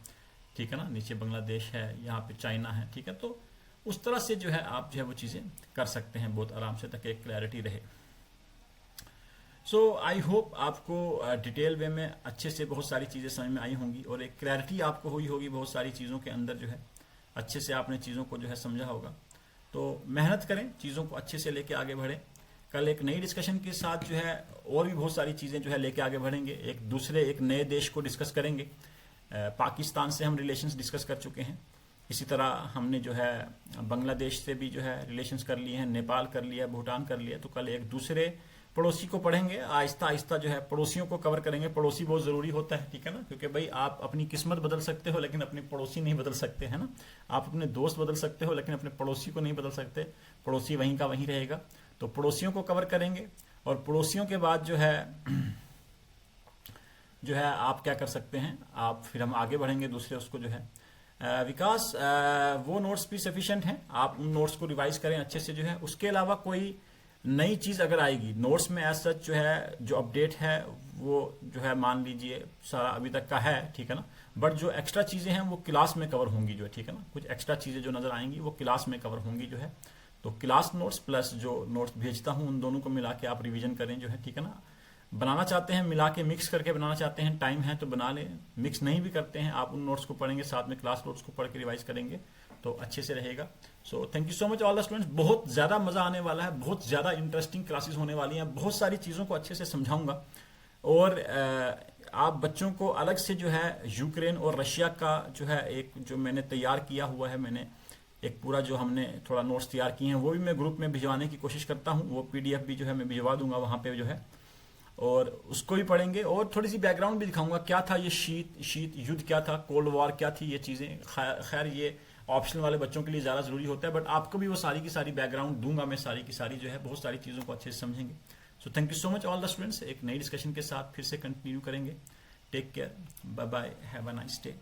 ठीक है ना, नीचे बांग्लादेश है, यहाँ पे चाइना है, ठीक है। तो उस तरह से जो है आप जो है वो चीज़ें कर सकते हैं बहुत आराम से, ताकि एक क्लैरिटी रहे। सो आई होप आपको डिटेल वे में अच्छे से बहुत सारी चीज़ें समझ में आई होंगी, और एक क्लैरिटी आपको हुई होगी बहुत सारी चीज़ों के अंदर जो है, अच्छे से आपने चीज़ों को जो है समझा होगा। तो मेहनत करें, चीज़ों को अच्छे से लेके आगे बढ़ें। कल एक नई डिस्कशन के साथ जो है और भी बहुत सारी चीज़ें जो है लेके आगे बढ़ेंगे, एक नए देश को डिस्कस करेंगे। पाकिस्तान से हम रिलेशंस डिस्कस कर चुके हैं, इसी तरह हमने जो है बांग्लादेश से भी जो है रिलेशंस कर लिए हैं, नेपाल कर लिया, भूटान कर लिया। तो कल एक दूसरे पड़ोसी को पढ़ेंगे, आहिस्ता आहिस्ता जो है पड़ोसियों को कवर करेंगे। पड़ोसी बहुत ज़रूरी होता है, ठीक है ना, क्योंकि भाई आप अपनी किस्मत बदल सकते हो लेकिन अपने पड़ोसी नहीं बदल सकते, है ना। आप अपने दोस्त बदल सकते हो लेकिन अपने पड़ोसी को नहीं बदल सकते, पड़ोसी वहीं का वहीं रहेगा। तो पड़ोसियों को कवर करेंगे, और पड़ोसियों के बाद जो है आप क्या कर सकते हैं, आप फिर हम आगे बढ़ेंगे दूसरे उसको जो है विकास, वो नोट्स भी सफिशिएंट हैं, आप उन नोट्स को रिवाइज करें अच्छे से जो है। उसके अलावा कोई नई चीज़ अगर आएगी नोट्स में, एज सच जो है जो अपडेट है वो जो है मान लीजिए सारा अभी तक का है, ठीक है ना, बट जो एक्स्ट्रा चीज़ें हैं वो क्लास में कवर होंगी जो है, ठीक है ना। कुछ एक्स्ट्रा चीज़ें जो नज़र आएंगी वो क्लास में कवर होंगी जो है। तो क्लास नोट्स प्लस जो नोट्स भेजता हूँ उन दोनों को मिला के आप रिवीजन करें जो है, ठीक है ना। बनाना चाहते हैं मिला के, मिक्स करके बनाना चाहते हैं, टाइम है तो बना लें। मिक्स नहीं भी करते हैं, आप उन नोट्स को पढ़ेंगे साथ में क्लास नोट्स को पढ़ के रिवाइज करेंगे तो अच्छे से रहेगा। सो thank you so much all the students, बहुत ज़्यादा मज़ा आने वाला है, बहुत ज़्यादा इंटरेस्टिंग क्लासेस होने वाली हैं, बहुत सारी चीज़ों को अच्छे से समझाऊंगा। और आप बच्चों को अलग से जो है यूक्रेन और रशिया का जो है एक जो मैंने तैयार किया हुआ है, मैंने एक पूरा जो हमने थोड़ा नोट्स तैयार किए हैं वो भी मैं ग्रुप में भिजवाने की कोशिश करता हूँ। वो PDF भी जो है मैं भिजवा दूंगा वहाँ पे जो है, और उसको भी पढ़ेंगे। और थोड़ी सी बैकग्राउंड भी दिखाऊंगा, क्या था ये शीत युद्ध, क्या था कोल्ड वॉर, क्या थी ये चीज़ें। खैर ये ऑप्शनल वाले बच्चों के लिए ज़्यादा ज़रूरी होता है, बट आपको भी वो सारी की सारी बैकग्राउंड दूंगा मैं, सारी की सारी जो है बहुत सारी चीज़ों को अच्छे से समझेंगे। So thank you so much all the students, एक नई डिस्कशन के साथ फिर से कंटिन्यू करेंगे। Take care, bye bye, have a nice day.